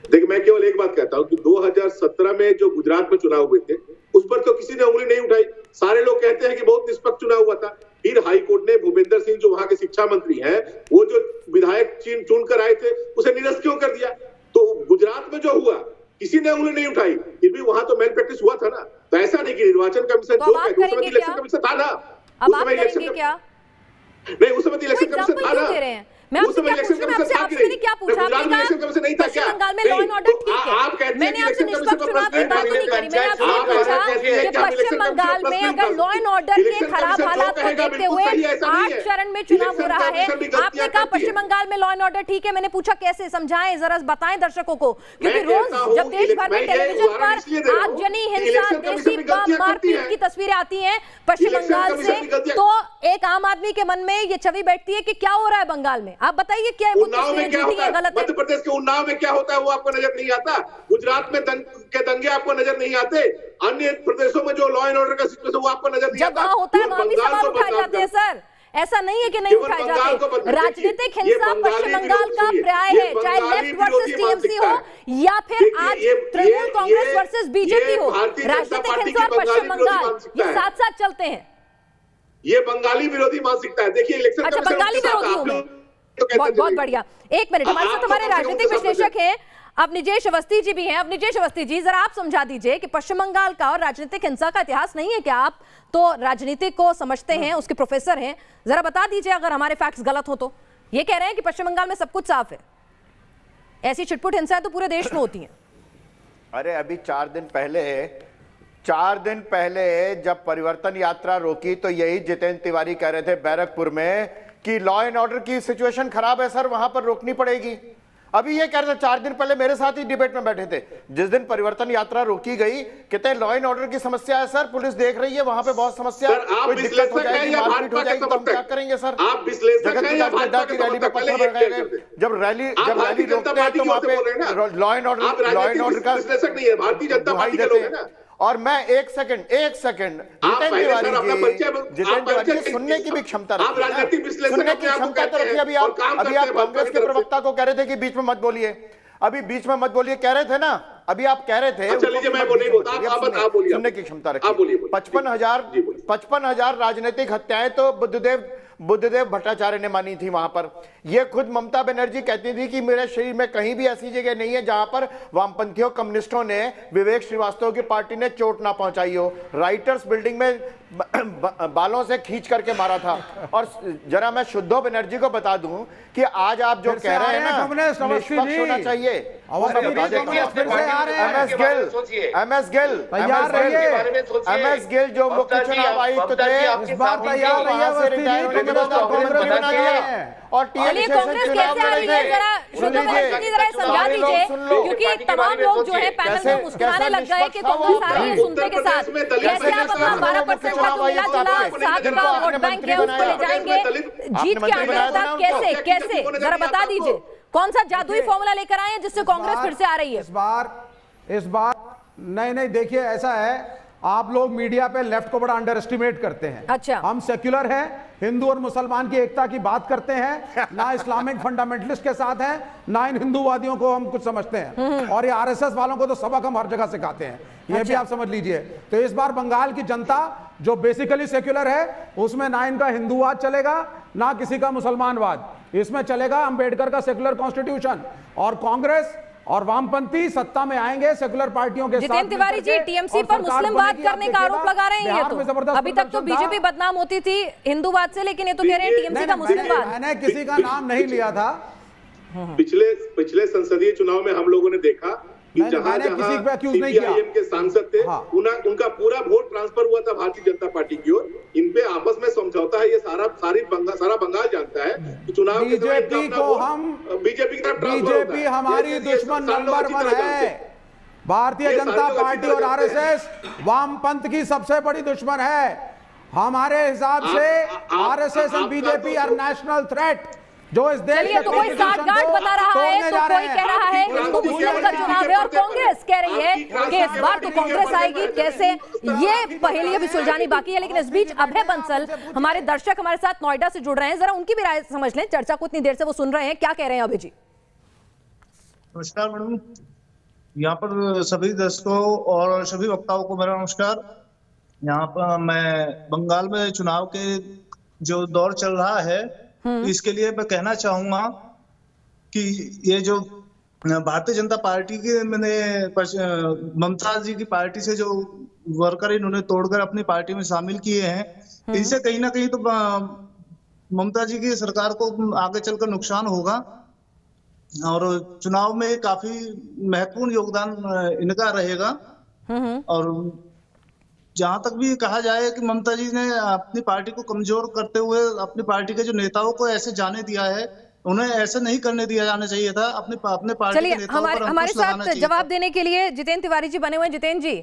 देखिए, मैं केवल एक बात कहता हूँ कि 2017 में जो गुजरात में चुनाव हुए थे उस पर तो किसी ने उंगली नहीं उठाई। सारे लोग कहते हैं कि बहुत निष्पक्ष चुनाव हुआ था। फिर हाई कोर्ट ने भूपेंद्र सिंह, जो वहां के शिक्षा मंत्री हैं, वो जो विधायक चुन कर आए थे, उसे निरस्त क्यों कर दिया? तो गुजरात में जो हुआ किसी ने उंगली नहीं उठाई, फिर भी वहां तो मैल प्रैक्टिस हुआ था ना। तो ऐसा नहीं कि निर्वाचन कमीशन जो कहते उस समय इलेक्शन कमीशन था ना, उस समय इलेक्शन नहीं, उस समय इलेक्शन कमीशन था ना। मैं आपसे क्या पूछूं? मैं आपसे मैंने क्या पूछा? आपने कहा पश्चिम बंगाल में लॉ एंड ऑर्डर ठीक है। मैंने आपसे निष्पक्ष चुनाव की बात नहीं करी। मैंने आपसे ये पूछा कि पश्चिम बंगाल में अगर लॉ एंड ऑर्डर के खराब हालात को देखते हुए 8 चरण में चुनाव हो रहा है, आपने कहा पश्चिम बंगाल में लॉ एंड ऑर्डर ठीक है। मैंने पूछा कैसे, समझाएं जरा, बताएं दर्शकों को, क्योंकि रोज जब देश भर में टेलीविजन पर आगजनी, हिंसा, देशी बम, मारपीट की तस्वीरें आती हैं पश्चिम बंगाल से, तो एक आम आदमी के मन में ये छवि बैठती है कि क्या हो रहा है बंगाल में। आप बताइए क्या है वो तस्वीरें झूठी है, गलत है? मध्य प्रदेश के उन्नाव में क्या होता है वो आपको नजर नहीं आता? गुजरात में के दंगे आपको नजर नहीं आते? अन्य प्रदेशों में जो लॉ एंड ऑर्डर का सिचुएशन वो आपको नजर नहीं आता? जब वहां होता है वहां भी सवाल उठाए जाते हैं सर। ऐसा नहीं है कि नहीं उठाए जाते। राजनीतिक हिंसा पश्चिम बंगाल का पर्याय है, चाहे लेफ्ट वर्सेस टीएमसी हो या फिर आज तृणमूल कांग्रेस वर्सेस बीजेपी हो। राजनीतिक हिंसा और पश्चिम बंगाल ये साथ साथ चलते हैं। ये बंगाली विरोधी मानसिकता है। देखिए इलेक्शन अच्छा, बंगाली विरोधी हूं मैं। बहुत बढ़िया। एक मिनट, हमारे साथ हमारे राजनीतिक विश्लेषक हैं अब निजेश अवस्थी जी भी हैं। अब निजेश अवस्थी जी, जरा आप समझा दीजिए कि पश्चिम बंगाल का और राजनीतिक हिंसा का इतिहास नहीं है क्या? आप तो राजनीति को समझते हैं, उसके प्रोफेसर हैं, जरा बता दीजिए अगर हमारे फैक्ट्स गलत हो तो। ये कह रहे हैं कि पश्चिम बंगाल में सब कुछ साफ है, ऐसी छिटपुट हिंसा तो पूरे देश में होती है। अरे अभी 4 दिन पहले जब परिवर्तन यात्रा रोकी तो यही जितेंद्र तिवारी कह रहे थे बैरकपुर में कि लॉ एंड ऑर्डर की सिचुएशन खराब है सर, वहां पर रोकनी पड़ेगी। अभी ये कह रहे थे, 4 दिन पहले मेरे साथ ही डिबेट में बैठे थे, जिस दिन परिवर्तन यात्रा रोकी गई, कहते लॉ एंड ऑर्डर की समस्या है सर, पुलिस देख रही है, वहां पे बहुत समस्या, कोई दिक्कत हो जाएगी, मारपीट हो जाएगी, तो हम क्या करेंगे सर? जगत प्रकाश नड्डा की रैली में पत्थर लगाए गए। जब रैली रोकते हैं तो वहां पे लॉ एंड ऑर्डर का दुहाई देते हैं। और मैं एक सेकंड जितेंद्र तिवारी जी सुनने की भी क्षमता रखिए, सुनने की क्षमता तो रखिए। अभी आप कांग्रेस के प्रवक्ता को कह रहे थे कि बीच में मत बोलिए, अभी बीच में मत बोलिए कह रहे थे ना, अभी आप कह रहे थे सुनने की क्षमता रखिए। 55,000 राजनीतिक हत्याएं तो बुद्धदेव भट्टाचार्य ने मानी थी वहां पर। ये खुद ममता बनर्जी कहती थी कि मेरे शरीर में कहीं भी ऐसी जगह नहीं है जहां पर वामपंथियों कम्युनिस्टों ने विवेक श्रीवास्तव की पार्टी ने चोट ना पहुंचाई हो। राइटर्स बिल्डिंग में बालों से खींच करके मारा था। और जरा मैं शुद्धो बनर्जी को बता दूं कि आज आप जो कह रहे हैं ना निष्पक्ष होना चाहिए, एमएस गिल जो मुख्य चुनाव आयुक्त थे और कांग्रेस कैसे आ रही है, जरा समझा दीजिए, क्योंकि तमाम लोग जो है पैनल में मुस्कुराने लग गए कि कांग्रेस आ रही है सुनते के साथ। कैसे आप अपना 12% का जो मिला जुला 7 का वोट बैंक है उसको ले जाएंगे जीत के आंकड़े तक? कैसे जरा बता दीजिए, कौन सा जादुई फॉर्मूला लेकर आए हैं जिससे कांग्रेस फिर से आ रही है? इस बार नहीं देखिए, ऐसा है आप लोग मीडिया पे लेफ्ट को बड़ा अंडर एस्टिमेट करते हैं। अच्छा, हम सेक्युलर हैं, हिंदू और मुसलमान की एकता की बात करते हैं, ना इस्लामिक फंडामेंटलिस्ट के साथ हैं, ना इन हिंदूवादियों को हम कुछ समझते हैं, और ये आरएसएस वालों को तो सबक हम हर जगह सिखाते हैं, ये भी आप समझ लीजिए। तो इस बार बंगाल की जनता जो बेसिकली सेक्युलर है, उसमें ना इनका हिंदूवाद चलेगा ना किसी का मुसलमानवाद, इसमें चलेगा अंबेडकर का सेक्युलर कॉन्स्टिट्यूशन। और कांग्रेस और वामपंथी सत्ता में आएंगे सेकुलर पार्टियों के साथ। जितेंद्र तिवारी जी टीएमसी पर मुस्लिमवाद करने का आरोप लगा रहे हैं। ये तो अभी तक तो बीजेपी बदनाम होती थी हिंदूवाद से, लेकिन ये तो कह रहे हैं टीएमसी का मुस्लिमवाद। मैंने किसी का नाम नहीं लिया था। पिछले संसदीय चुनाव में हम लोगों ने देखा कि जहां सीपीआईएम के सांसद थे उनका पूरा वोट ट्रांसफर हुआ था भारतीय जनता पार्टी की ओर। इन पे आपस में समझौता है, ये सारा बंगाल जानता है कि चुनाव बीजेपी को हम बीजेपी हमारी दुश्मन नंबर 1 है। भारतीय जनता पार्टी और आरएसएस वामपंथ की सबसे बड़ी दुश्मन है। हमारे हिसाब से आरएसएस और बीजेपी आर नेशनल थ्रेट जो इस देश के तो कोई साठगांठ बता रहा है, तो कोई कह रहा है हिंदू मुस्लिम का चुनाव है और कांग्रेस कह रही है कि इस बार तो कांग्रेस आएगी। कैसे, ये पहेली अभी सुलझानी बाकी है। लेकिन इस बीच अभय बंसल हमारे दर्शक हमारे साथ नोएडा से जुड़ रहे हैं, जरा उनकी भी राय समझ लें। चर्चा को इतनी देर से वो सुन रहे हैं, क्या कह रहे हैं अभय जी? नमस्कार मैडम, यहाँ पर सभी दर्शकों और सभी वक्ताओं को मेरा नमस्कार। यहाँ पर मैं बंगाल में चुनाव के जो दौर चल रहा है इसके लिए मैं कहना चाहूंगा कि ये जो भारतीय जनता पार्टी के मैंने ममता जी की पार्टी से जो वर्कर इन्होंने तोड़कर अपनी पार्टी में शामिल किए हैं, इससे कहीं ना कहीं तो ममता जी की सरकार को आगे चलकर नुकसान होगा और चुनाव में काफी महत्वपूर्ण योगदान इनका रहेगा। और जहां तक भी कहा जाए कि ममता जी ने अपनी पार्टी को कमजोर करते हुए अपनी पार्टी के जो नेताओं को ऐसे जाने दिया है, उन्हें ऐसे नहीं करने दिया जाना चाहिए था। अपने पार्टी के नेताओं पर हमारे साथ जवाब देने के लिए जितेंद्र तिवारी जी बने हुए। जितेंद्र जी,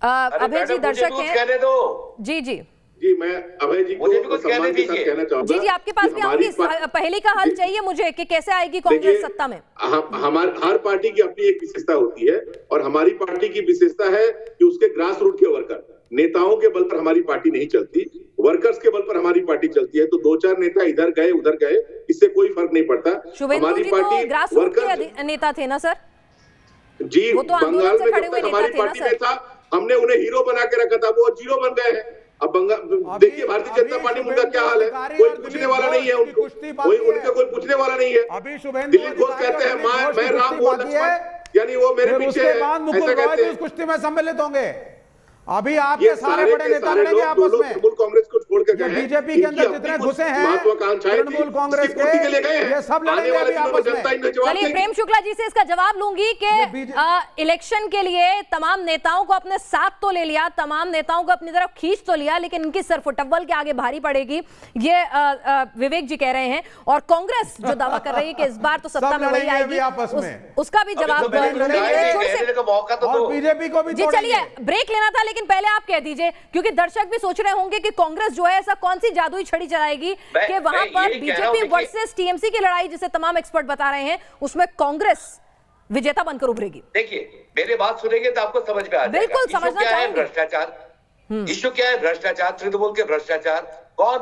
अभय जी दर्शक हैं। जी मैं अभय जी को सम्मान के साथ कहना चाहूंगा। जी आपके पास भी आऊंगी। पहले का हल चाहिए मुझे कि कैसे आएगी कांग्रेस सत्ता में। हर पार्टी की अपनी एक विशेषता होती है और हमारी पार्टी की विशेषता है कि उसके ग्रास रूट के वर्कर नेताओं के बल पर हमारी पार्टी नहीं चलती। वर्कर्स के बल पर हमारी पार्टी चलती है। तो 2-4 नेता इधर गए उधर गए, इससे कोई फर्क नहीं पड़ता। हमारी पार्टी ग्रासरूट के नेता थे ना सर जी, वो तो बंगाल में जब तक हमारी पार्टी में था हमने उन्हें हीरो बना के रखा था, वो जीरो बन गए हैं। अब बंगाल देखिए भारतीय जनता पार्टी उनका क्या हाल है, कोई पूछने वाला नहीं है उनको, कोई पूछने वाला नहीं है। दिलीप घोष कहते हैं मैं राम वो लक्ष्मण, यानी वो मेरे पीछे है, ऐसा कहते हैं। कुश्ती में सम्मिलित होंगे। अभी आपके सारे बड़े नेता लड़ेंगे आपस में। तृणमूल कांग्रेस को छोड़ कर बीजेपी के अंदर जितने घुसे हैं तृणमूल कांग्रेस के, ये सब लड़ेंगे अभी आपस में। चलिए प्रेम शुक्ला जी से इसका जवाब लूंगी कि इलेक्शन के लिए तमाम नेताओं को अपने साथ तो ले लिया, तमाम नेताओं को अपनी तरफ खींच तो लिया, लेकिन इनकी सरफुटव्वल के आगे भारी पड़ेगी, ये विवेक जी कह रहे हैं। और कांग्रेस जो दावा कर रही है कि इस बार तो सत्ता में वही आएगी, उसका भी जवाब बीजेपी को भी। जी चलिए ब्रेक लेना था, लेकिन पहले आप कह दीजिए, क्योंकि दर्शक भी सोच रहे होंगे कि कांग्रेस जो है ऐसा कौन सी जादुई छड़ी चलाएगी कि वहां पर बीजेपी वर्सेस टीएमसी की लड़ाई, जिसे तमाम एक्सपर्ट बता रहे हैं, उसमें कांग्रेस विजेता बनकर उभरेगी। देखिए मेरे बात सुनेंगे तो आपको समझ में आ जाएगा। बिल्कुल समझना चाहूंगी। भ्रष्टाचार इश्यू क्या है, भ्रष्टाचार, तृणमूल के भ्रष्टाचार कौन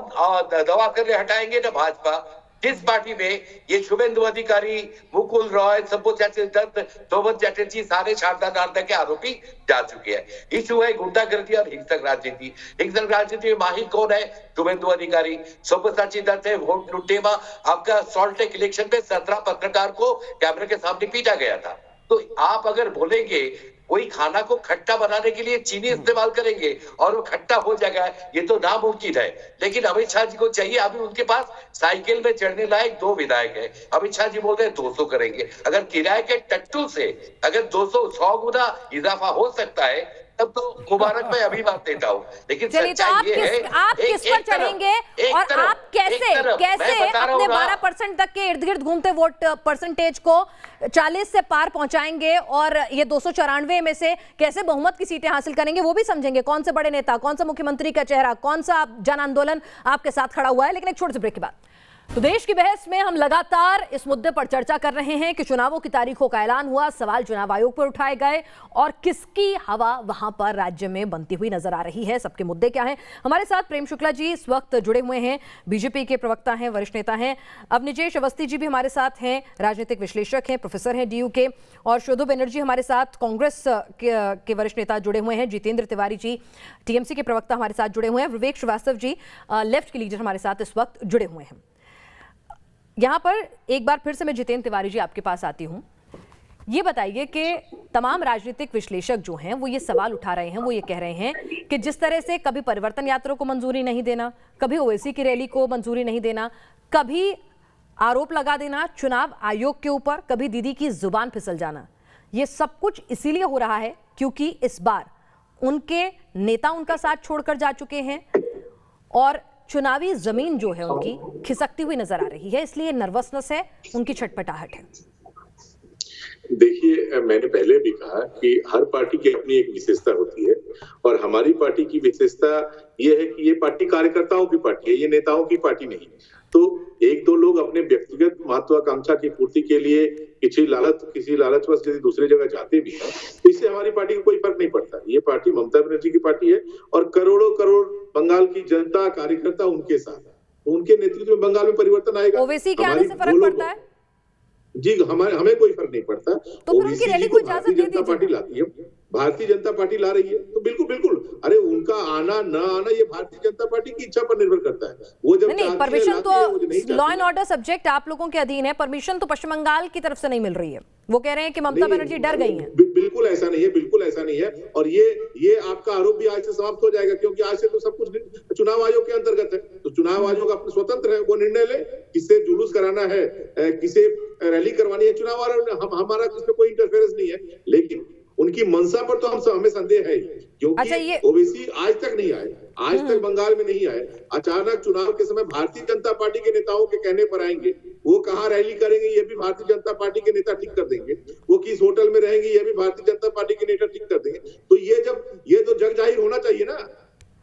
दवा करने हटाएंगे ना भाजपा। जिस पार्टी में ये शुभेंदु अधिकारी, मुकुल रॉय, शंभू चटर्जी, शोभन चटर्जी सारे शारदा नारदा के आरोपी जा चुके हैं। इशू है गुंडागर्दी और हिंसक राजनीति। हिंसक राजनीति में माहिर कौन है? शुभेंदु अधिकारी। शोभन चटर्जी वोट लुटेवा, आपका सॉल्टेक इलेक्शन में 17 पत्रकार को कैमरे के सामने पीटा गया था। तो आप अगर बोलेंगे कोई खाना को खट्टा बनाने के लिए चीनी इस्तेमाल करेंगे और वो खट्टा हो जाएगा, ये तो नामुमकिन है। लेकिन अमित शाह जी को चाहिए, अभी उनके पास साइकिल में चढ़ने लायक 2 विधायक है। अमित शाह जी बोल रहे हैं 200 करेंगे। अगर किराए के टट्टू से अगर 100 गुना इजाफा हो सकता है तब तो मुबारक मैं अभी बात देता हूँ। लेकिन चलिए तो आप किस पर चढ़ेंगे और आप कैसे अपने 12% तक के इर्द गिर्द घूमते वोट परसेंटेज को 40 से पार पहुंचाएंगे और ये 294 में से कैसे बहुमत की सीटें हासिल करेंगे, वो भी समझेंगे। कौन से बड़े नेता, कौन सा मुख्यमंत्री का चेहरा, कौन सा जन आंदोलन आपके साथ खड़ा हुआ है। लेकिन एक छोटे से ब्रेक के बाद तो देश की बहस में हम लगातार इस मुद्दे पर चर्चा कर रहे हैं कि चुनावों की तारीखों का ऐलान हुआ, सवाल चुनाव आयोग पर उठाए गए और किसकी हवा वहां पर राज्य में बनती हुई नजर आ रही है, सबके मुद्दे क्या हैं। हमारे साथ प्रेम शुक्ला जी इस वक्त जुड़े हुए हैं, बीजेपी के प्रवक्ता हैं, वरिष्ठ नेता हैं। अवनिजेश अवस्थी जी भी हमारे साथ हैं, राजनीतिक विश्लेषक हैं, प्रोफेसर हैं DU के। और शोधो बनर्जी हमारे साथ कांग्रेस के वरिष्ठ नेता जुड़े हुए हैं। जितेंद्र तिवारी जी TMC के प्रवक्ता हमारे साथ जुड़े हुए हैं। विवेक श्रीवास्तव जी लेफ्ट के लीडर हमारे साथ इस वक्त जुड़े हुए हैं। यहां पर एक बार फिर से मैं जितेंद्र तिवारी जी आपके पास आती हूं। ये बताइए कि तमाम राजनीतिक विश्लेषक जो हैं वो ये सवाल उठा रहे हैं, वो ये कह रहे हैं कि जिस तरह से कभी परिवर्तन यात्रा को मंजूरी नहीं देना, कभी ओवैसी की रैली को मंजूरी नहीं देना, कभी आरोप लगा देना चुनाव आयोग के ऊपर, कभी दीदी की जुबान फिसल जाना, ये सब कुछ इसीलिए हो रहा है क्योंकि इस बार उनके नेता उनका साथ छोड़कर जा चुके हैं और चुनावी जमीन जो है उनकी खिसकती हुई नजर आ रही है, इसलिए नर्वसनेस है, उनकी छटपटाहट है। देखिए मैंने पहले भी कहा कि हर पार्टी की अपनी एक विशेषता होती है और हमारी पार्टी की विशेषता ये है कि ये पार्टी कार्यकर्ताओं की पार्टी है, ये नेताओं की पार्टी नहीं। तो 1-2 लोग अपने व्यक्तिगत महत्वाकांक्षा की पूर्ति के लिए किसी लालचवश यदि दूसरी जगह जाते भी हैं तो इससे हमारी पार्टी को कोई फर्क नहीं पड़ता। ये पार्टी ममता बनर्जी की पार्टी है और करोड़ों करोड़ बंगाल की जनता कार्यकर्ता उनके साथ, उनके नेतृत्व में बंगाल में परिवर्तन आएगा। ओवैसी के आने से फर्क पड़ता है जी, हमें कोई फर्क नहीं पड़ता। तो फिर उनकी रैली को इजाजत दे दीजिए। पार्टी लाती है, भारतीय जनता पार्टी ला रही है तो बिल्कुल अरे उनका आना ना आना ये भारतीय जनता पार्टी की इच्छा पर निर्भर करता है। वो जब नहीं, परमिशन तो लॉ एंड ऑर्डर सब्जेक्ट आप लोगों के अधीन है, परमिशन तो पश्चिम बंगाल की तरफ से नहीं मिल रही है। वो कह रहे हैं कि ममता बनर्जी डर गई हैं। बिल्कुल ऐसा नहीं है, बिल्कुल ऐसा नहीं है। और ये आपका आरोप भी आज से समाप्त हो जाएगा क्योंकि आज से तो सब कुछ चुनाव आयोग के अंतर्गत है। तो चुनाव आयोग अपने स्वतंत्र है, वो निर्णय ले किसे जुलूस कराना है, किसे रैली करवानी है। चुनाव आयोग हमारा इसमें कोई इंटरफेरेंस नहीं है, लेकिन उनकी मंशा पर तो हमें संदेह है क्योंकि ओवैसी आज तक नहीं आए, आज तक बंगाल में नहीं आए। अचानक चुनाव के समय भारतीय जनता पार्टी के नेताओं के कहने पर आएंगे। वो कहाँ रैली करेंगे ये भी भारतीय जनता पार्टी के नेता ठीक कर देंगे, वो किस होटल में रहेंगे ये भी भारतीय जनता पार्टी के नेता ठीक कर देंगे। तो ये तो जग जाहिर होना चाहिए ना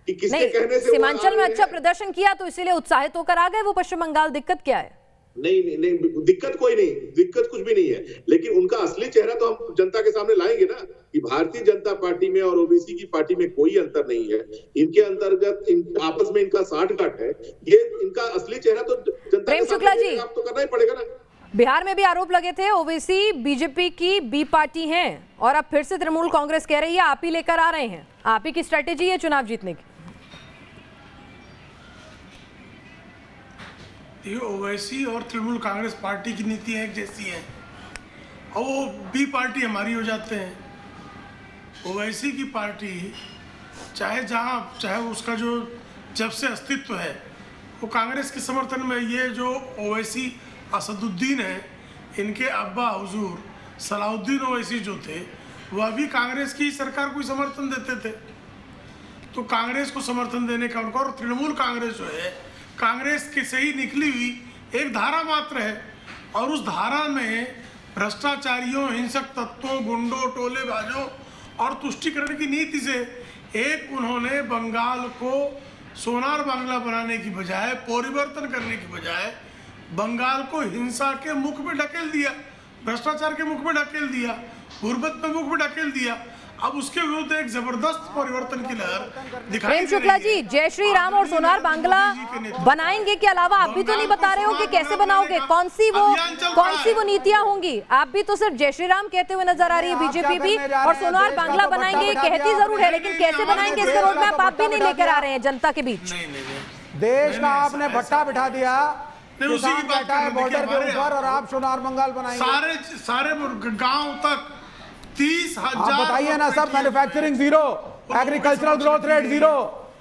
कि किसके कहने से। सीमांचल में अच्छा प्रदर्शन किया तो इसीलिए उत्साहित होकर आ गए वो पश्चिम बंगाल, दिक्कत क्या है? नहीं, दिक्कत कोई नहीं, दिक्कत कुछ भी नहीं है, लेकिन उनका असली चेहरा तो हम जनता के सामने लाएंगे ना कि भारतीय जनता पार्टी में और ओबीसी की पार्टी में कोई अंतर नहीं है। इनके अंतर्गत आपस में इनका साठगांठ है, ये इनका असली चेहरा तो जनता प्रेम शुक्ला जी, आप तो करना ही पड़ेगा ना। बिहार में भी आरोप लगे थे ओवैसी बीजेपी की बी पार्टी हैं और अब फिर से तृणमूल कांग्रेस कह रही है आप ही लेकर आ रहे हैं, आप ही की स्ट्रेटेजी है चुनाव जीतने की। ये ओवैसी और तृणमूल कांग्रेस पार्टी की नीति एक जैसी है और वो बी पार्टी हमारी हो जाते हैं। ओवैसी की पार्टी चाहे उसका जो जब से अस्तित्व है वो कांग्रेस के समर्थन में। ये जो ओवैसी असदुद्दीन है, इनके अब्बा हुजूर सलाउद्दीन ओवैसी जो थे वह भी कांग्रेस की सरकार को समर्थन देते थे, तो कांग्रेस को समर्थन देने का उनका। और तृणमूल कांग्रेस जो है कांग्रेस की से ही निकली हुई एक धारा मात्र है और उस धारा में भ्रष्टाचारियों, हिंसक तत्वों, गुंडों, टोलेबाजों और तुष्टीकरण की नीति से एक उन्होंने बंगाल को सोनार बांग्ला बनाने की बजाय, परिवर्तन करने की बजाय बंगाल को हिंसा के मुख में ढकेल दिया, भ्रष्टाचार के मुख में ढकेल दिया, गुर्बत में मुख में ढकेल दिया। अब उसके विरुद्ध एक जबरदस्त परिवर्तन की लहर दिखाई। प्रेम शुक्ला जी, जय श्री राम और सोनार बांग्ला बनाएंगे के अलावा आप भी तो नहीं बता रहे हो कि कैसे बनाओगे, कौन सी वो नीतियां होंगी। आप भी तो सिर्फ जय श्री राम कहते हुए नजर आ रही है बीजेपी भी, और सोनार बांग्ला बनाएंगे कहती जरूर है, लेकिन कैसे बनाएंगे इसका रोड मैप आप भी नहीं लेकर आ रहे हैं जनता के बीच। देश का आपने भट्टा बिठा दिया, किसान बैठा है बॉर्डर के ऊपर और आप सोनार बंगाल बनाएंगे। सारे गांव तक 30,000 बताइए ना sir, manufacturing zero, agricultural growth rate zero,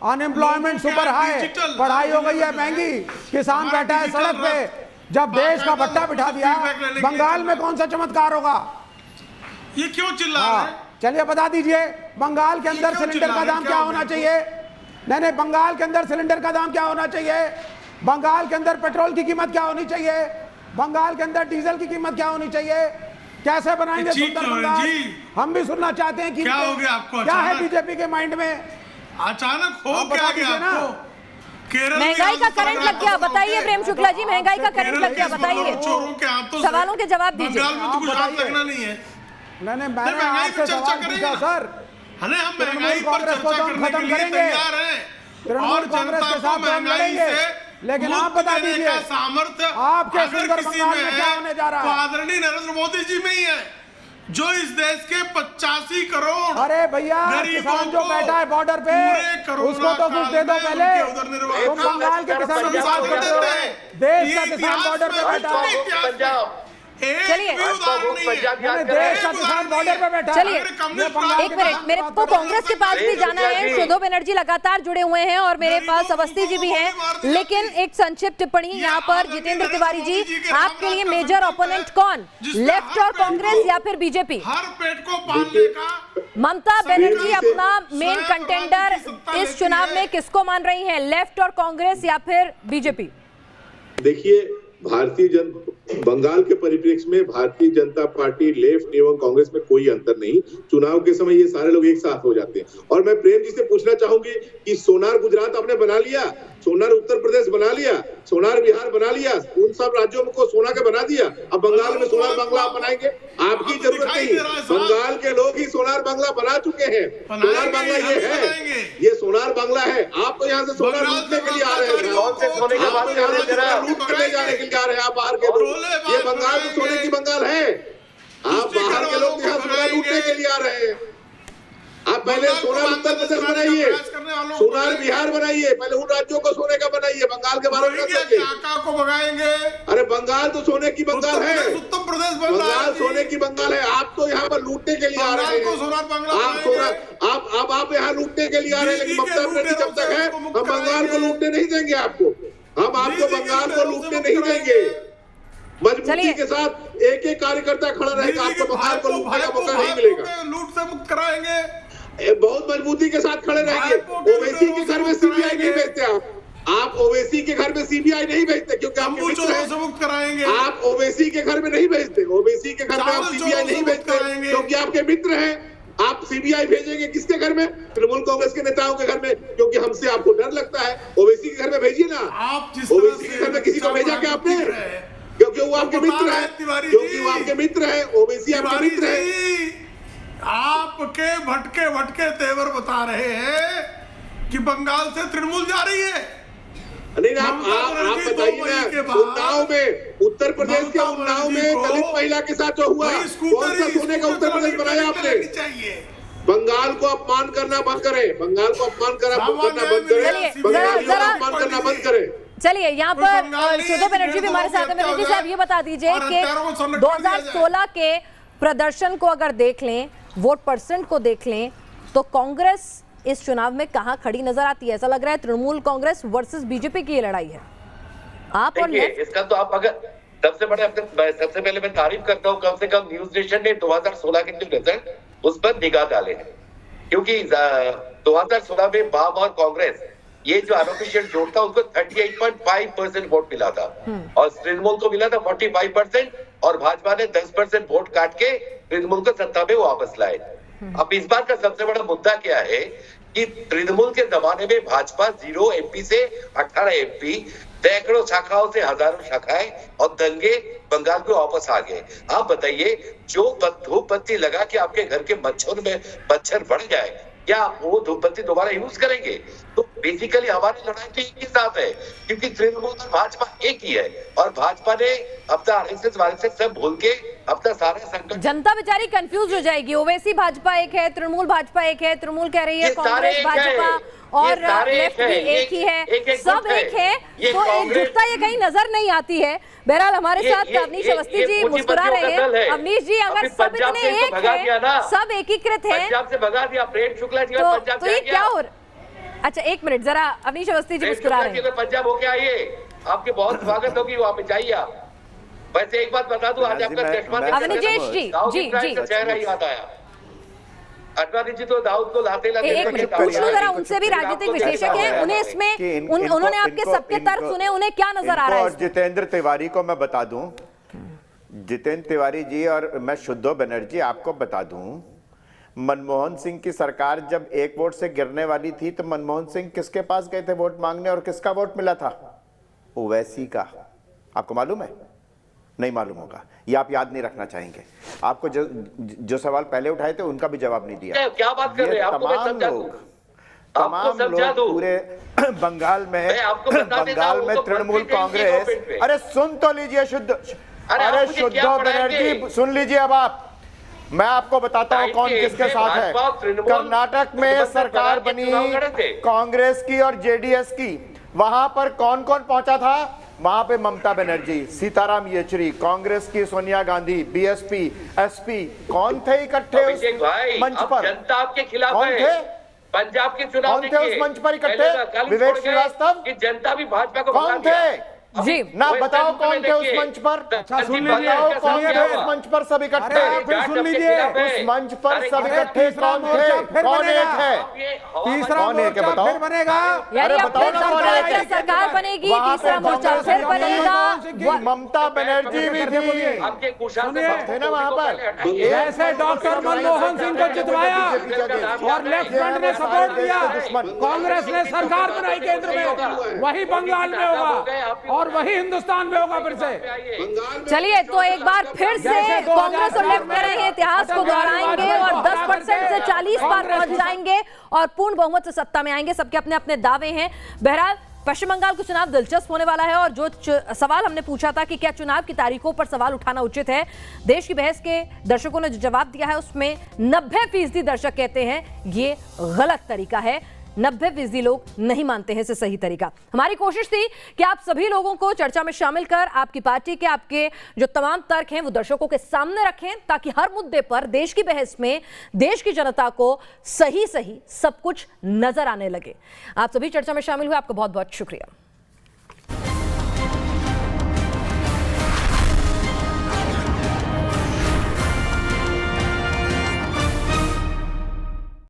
unemployment super high, पढ़ाई हो गई है महंगी, किसान बैठा है सड़क पे। जब देश का भट्टा बिठा दिया, बंगाल में कौन सा चमत्कार होगा? ये क्यों चिल्ला रहे हैं? चलिए बता दीजिए, बंगाल के अंदर सिलेंडर का दाम क्या होना चाहिए? नहीं, बंगाल के अंदर सिलेंडर का दाम क्या होना चाहिए? बंगाल के अंदर पेट्रोल की कीमत क्या होनी चाहिए? बंगाल के अंदर डीजल की कीमत क्या होनी चाहिए? कैसे बनाएंगे सुंदर बंगाल? हम भी सुनना चाहते हैं कि क्या हो गया आपको, क्या है बीजेपी के माइंड में? अचानक हो क्या गया आपको? केरल महंगाई का करंट लग गया, बताइए प्रेम शुक्ला जी, महंगाई का करंट लग गया, बताइए, सवालों के जवाब दीजिए। बंगाल में तो कुछ हाथ लगना नहीं है। मैंने आपसे सवाल पूछा सर, हम महंगाई पर चर्चा करने के लिए तैयार हैं और जनता को महंगाई से लेकिन आप बता दीजिए सामर्थ्य आपके अगर किसी में क्या होने जा रहा है तो आदरणीय नरेंद्र मोदी जी में ही है, जो इस देश के 85 करोड़ अरे भैया किसान जो बैठा है बॉर्डर पे उसको तो कुछ दे दो पहले। तुम बंगाल के किसानों की बात करते हो, देश का किसान बॉर्डर पे बैठा है। चलिए देश का किसान बॉर्डर पे बैठा। चलिए एक मिनट, मेरे को कांग्रेस के पास भी जाना है। शोधो बनर्जी लगातार जुड़े हुए हैं और मेरे पास अवस्थी जी भी हैं, लेकिन एक संक्षिप्त टिप्पणी यहाँ पर। जितेंद्र तिवारी जी, आपके लिए मेजर ओपोनेंट कौन, लेफ्ट और कांग्रेस या फिर बीजेपी? हर पेट को पालने का ममता बनर्जी अपना मेन कंटेंडर इस चुनाव में किसको मान रही हैं, लेफ्ट और कांग्रेस या फिर बीजेपी? देखिए, बंगाल के परिप्रेक्ष्य में भारतीय जनता पार्टी, लेफ्ट एवं कांग्रेस में कोई अंतर नहीं। चुनाव के समय ये सारे लोग एक साथ हो जाते हैं। और मैं प्रेम जी से पूछना चाहूंगी कि सोनार गुजरात आपने बना लिया, सोनार उत्तर प्रदेश बना लिया, सोनार बिहार बना लिया, उन सब राज्यों को सोना के बना दिया। अब बंगाल में सोनार बांग्ला आप बनाएंगे? आपकी जरूरत नहीं, बंगाल के लोग ही सोनार बांग्ला बना चुके हैं। सोनार बांग्ला ये है, ये सोनार बांग्ला है। आप तो यहाँ से सोना लूटने के लिए आ रहे हैं, लूट करने जाने के लिए आ रहे हैं आप बाहर के लोग। ये बंगाल तो सोने की बंगाल है, आप बाहर के लोग यहाँ सोना लूटने के लिए आ रहे हैं। आप पहले सोनार उत्तर प्रदेश बनाइए, सोनार बिहार बनाइए, पहले उन राज्यों को सोने का बनाइए, बंगाल के बारे में को भगाएंगे। अरे बंगाल तो सोने की बंगाल है, उत्तर प्रदेश बंगाल सोने की बंगाल है। आप तो यहाँ पर लूटने के लिए आ रहे हैं, आप यहाँ लूटने के लिए आ रहे हैं। लेकिन ममता बनर्जी जब तक है, हम बंगाल को लूटने नहीं देंगे आपको, हम आपको बंगाल को लूटने नहीं देंगे। मजबूती के साथ एक एक कार्यकर्ता खड़ा रहेगा, आपको बंगाल को लूटने का मौका नहीं मिलेगा। लूट से मुक्त कराएंगे, बहुत मजबूती के साथ खड़े रहेंगे। ओवैसी के घर में सीबीआई नहीं भेजते आप ओवैसी के घर में सीबीआई नहीं भेजते क्योंकि आप मुक्त कराएंगे। आप ओवैसी के घर में नहीं भेजते, ओवैसी के घर में आप सीबीआई नहीं भेजते क्योंकि आपके मित्र हैं। आप सीबीआई भेजेंगे किसके घर में? तृणमूल कांग्रेस के नेताओं के घर में, क्योंकि हमसे आपको डर लगता है। ओवैसी के घर में भेजिए ना, आप ओवैसी के घर में किसी को भेजा क्या आपने? क्योंकि वो आपके मित्र है, क्योंकि वो आपके मित्र है, ओबीसी आपके मित्र है। आपके भटके भटके तेवर बता रहे हैं कि बंगाल से तृणमूल जा रही है। नहीं, आप बताइए ना, उन्नाव में, उत्तर प्रदेश के उन्नाव में दलित महिला के साथ जो हुआ, कौन सा सोने का उत्तर प्रदेश बनाया आपने? बंगाल को अपमान करना बंद करें, बंगाल को अपमान करना बंद करें, बंगाल को अपमान करना बंद करें। चलिए, यहाँ पर शुद्ध बनर्जी भी हमारे साथ है। मनोज जी साहब, ये बता दीजिए कि 2016 के प्रदर्शन को अगर देख लें, वोट परसेंट को देख लें, तो कांग्रेस इस चुनाव में कहां खड़ी नजर आती है? ऐसा लग रहा है तृणमूल कांग्रेस वर्सेस बीजेपी की ये लड़ाई है। आप और इसका तो आप अगर सबसे पहले मैं तारीफ करता हूँ, कम से कम न्यूज नेशन ने 2016 के जो रिजल्ट उस पर निगाह डाले हैं, क्योंकि 2016 में वाम और कांग्रेस ये जो अनऑफिशियल जोड़ था उसको 38.5% वोट मिला था और तृणमूल को मिला था 45% और भाजपा ने 10% वोट काट के तृणमूल को सत्ता में वापस लाए। अब इस बार का सबसे बड़ा मुद्दा क्या है कि तृणमूल के जमाने में भाजपा 0 MP से 18 MP, सैकड़ों शाखाओं से हजारों शाखाएं और दंगे बंगाल में वापस आ गए। आप बताइए, जो धूप बत्ती लगा के आपके घर के मच्छर बढ़ जाए, क्या आप वो धूप बत्ती दोबारा यूज करेंगे? तो बेसिकली हमारी लड़ाई तो एक ही साथ है, क्योंकि तृणमूल और भाजपा एक ही है और भाजपा ने अपना RSS सब भूल के अपना सारा संगठन, जनता बेचारी कंफ्यूज हो जाएगी। ओवैसी भाजपा एक है, तृणमूल भाजपा एक है, तृणमूल कह रही है कांग्रेस भाजपा और लेफ्ट भी एक ही है, सब एक है, तो एकजुटता ये कहीं नजर नहीं आती है। बहरहाल हमारे साथ अवनीश अवस्थी जी मुस्कुरा रहे हैं। अवनीश जी, अगर सब इतने एक है, सब एकीकृत है, पंजाब से भगा दिया, प्रेम शुक्ला जी और पंजाब से क्या हो? अच्छा, एक मिनट जरा, अवनीश अवस्थी जी मुस्कुरा रहे हैं। पंजाब होके आइए, आपके बहुत स्वागत होगी, वहां पे जाइए आप। वैसे एक बात बता दूं, आज आपका चश्मा चेहरा याद आया। अडवाणी जी तो दाऊद को लाते पूछ लो जरा उनसे भी, राजनीतिक विश्लेषक हैं, उन्हें इसमें उन्होंने आपके सबके तर्क सुने, उन्हें क्या नजर आ रहा है? जितेंद्र तिवारी को मैं बता दूं, जितेंद्र तिवारी जी और मैं शुद्धो बनर्जी आपको बता दूं, मनमोहन सिंह की सरकार जब एक वोट से गिरने वाली थी तो मनमोहन सिंह किसके पास गए थे वोट मांगने और किसका वोट मिला था? ओवैसी का। आपको मालूम है? नहीं मालूम होगा, ये आप याद नहीं रखना चाहेंगे। आपको जो सवाल पहले उठाए थे उनका भी जवाब नहीं दिया। क्या बात कर रहे हैं? तमाम लोग पूरे बंगाल में तृणमूल कांग्रेस, अरे सुन तो लीजिए अरे शुद्धो बनर्जी सुन लीजिए। अब आप, मैं आपको बताता हूँ कौन किसके साथ है। कर्नाटक में सरकार बनी कांग्रेस की और JDS की, वहां पर कौन कौन पहुंचा था? वहां पे ममता बनर्जी, सीताराम येचुरी, कांग्रेस की सोनिया गांधी, BSP, SP, कौन थे इकट्ठे उस मंच पर? जनता आपके खिलाफ कौन थे? पंजाब के चुनाव कौन थे उस मंच पर इकट्ठे? विवेक श्रीवास्तव की जनता भी भाजपा को कौन थे? जी ना बताओ कौन थे उस मंच पर? बताओ कौन थे उस मंच पर सब इकट्ठे? सुन लीजिए, उस मंच पर सब इकट्ठे कौन थे? कौन एक है? तीसरा कौन एक है बताओ? फिर बनेगा। अरे बताओ ना कौन एक है? सरकार बनेगी, तीसरा मोर्चा फिर बनेगा। ममता बनर्जी भी थी, थे ना वहां पर। जैसे डॉक्टर मनमोहन सिंह को जितवाया और लेफ्ट फ्रंट ने सपोर्ट दिया, कांग्रेस ने सरकार बनाई केंद्र में, वही बंगाल में होगा और वही हिंदुस्तान में होगा फिर से। चलिए, तो एक बार फिर से कांग्रेस और लेफ्ट करेंगे, इतिहास को दोहराएंगे और 10% से 40 पार पहुंच जाएंगे और पूर्ण बहुमत से सत्ता में आएंगे। सबके अपने अपने दावे हैं। बहरहाल पश्चिम बंगाल का चुनाव दिलचस्प होने वाला है और जो सवाल हमने पूछा था कि क्या चुनाव की तारीखों पर सवाल उठाना उचित है, देश की बहस के दर्शकों ने जो जवाब दिया है उसमें 90% दर्शक कहते हैं ये गलत तरीका है। 90% लोग नहीं मानते हैं इसे सही तरीका। हमारी कोशिश थी कि आप सभी लोगों को चर्चा में शामिल कर आपकी पार्टी के आपके जो तमाम तर्क हैं वो दर्शकों के सामने रखें, ताकि हर मुद्दे पर देश की बहस में देश की जनता को सही सब कुछ नजर आने लगे। आप सभी चर्चा में शामिल हुए, आपका बहुत बहुत शुक्रिया।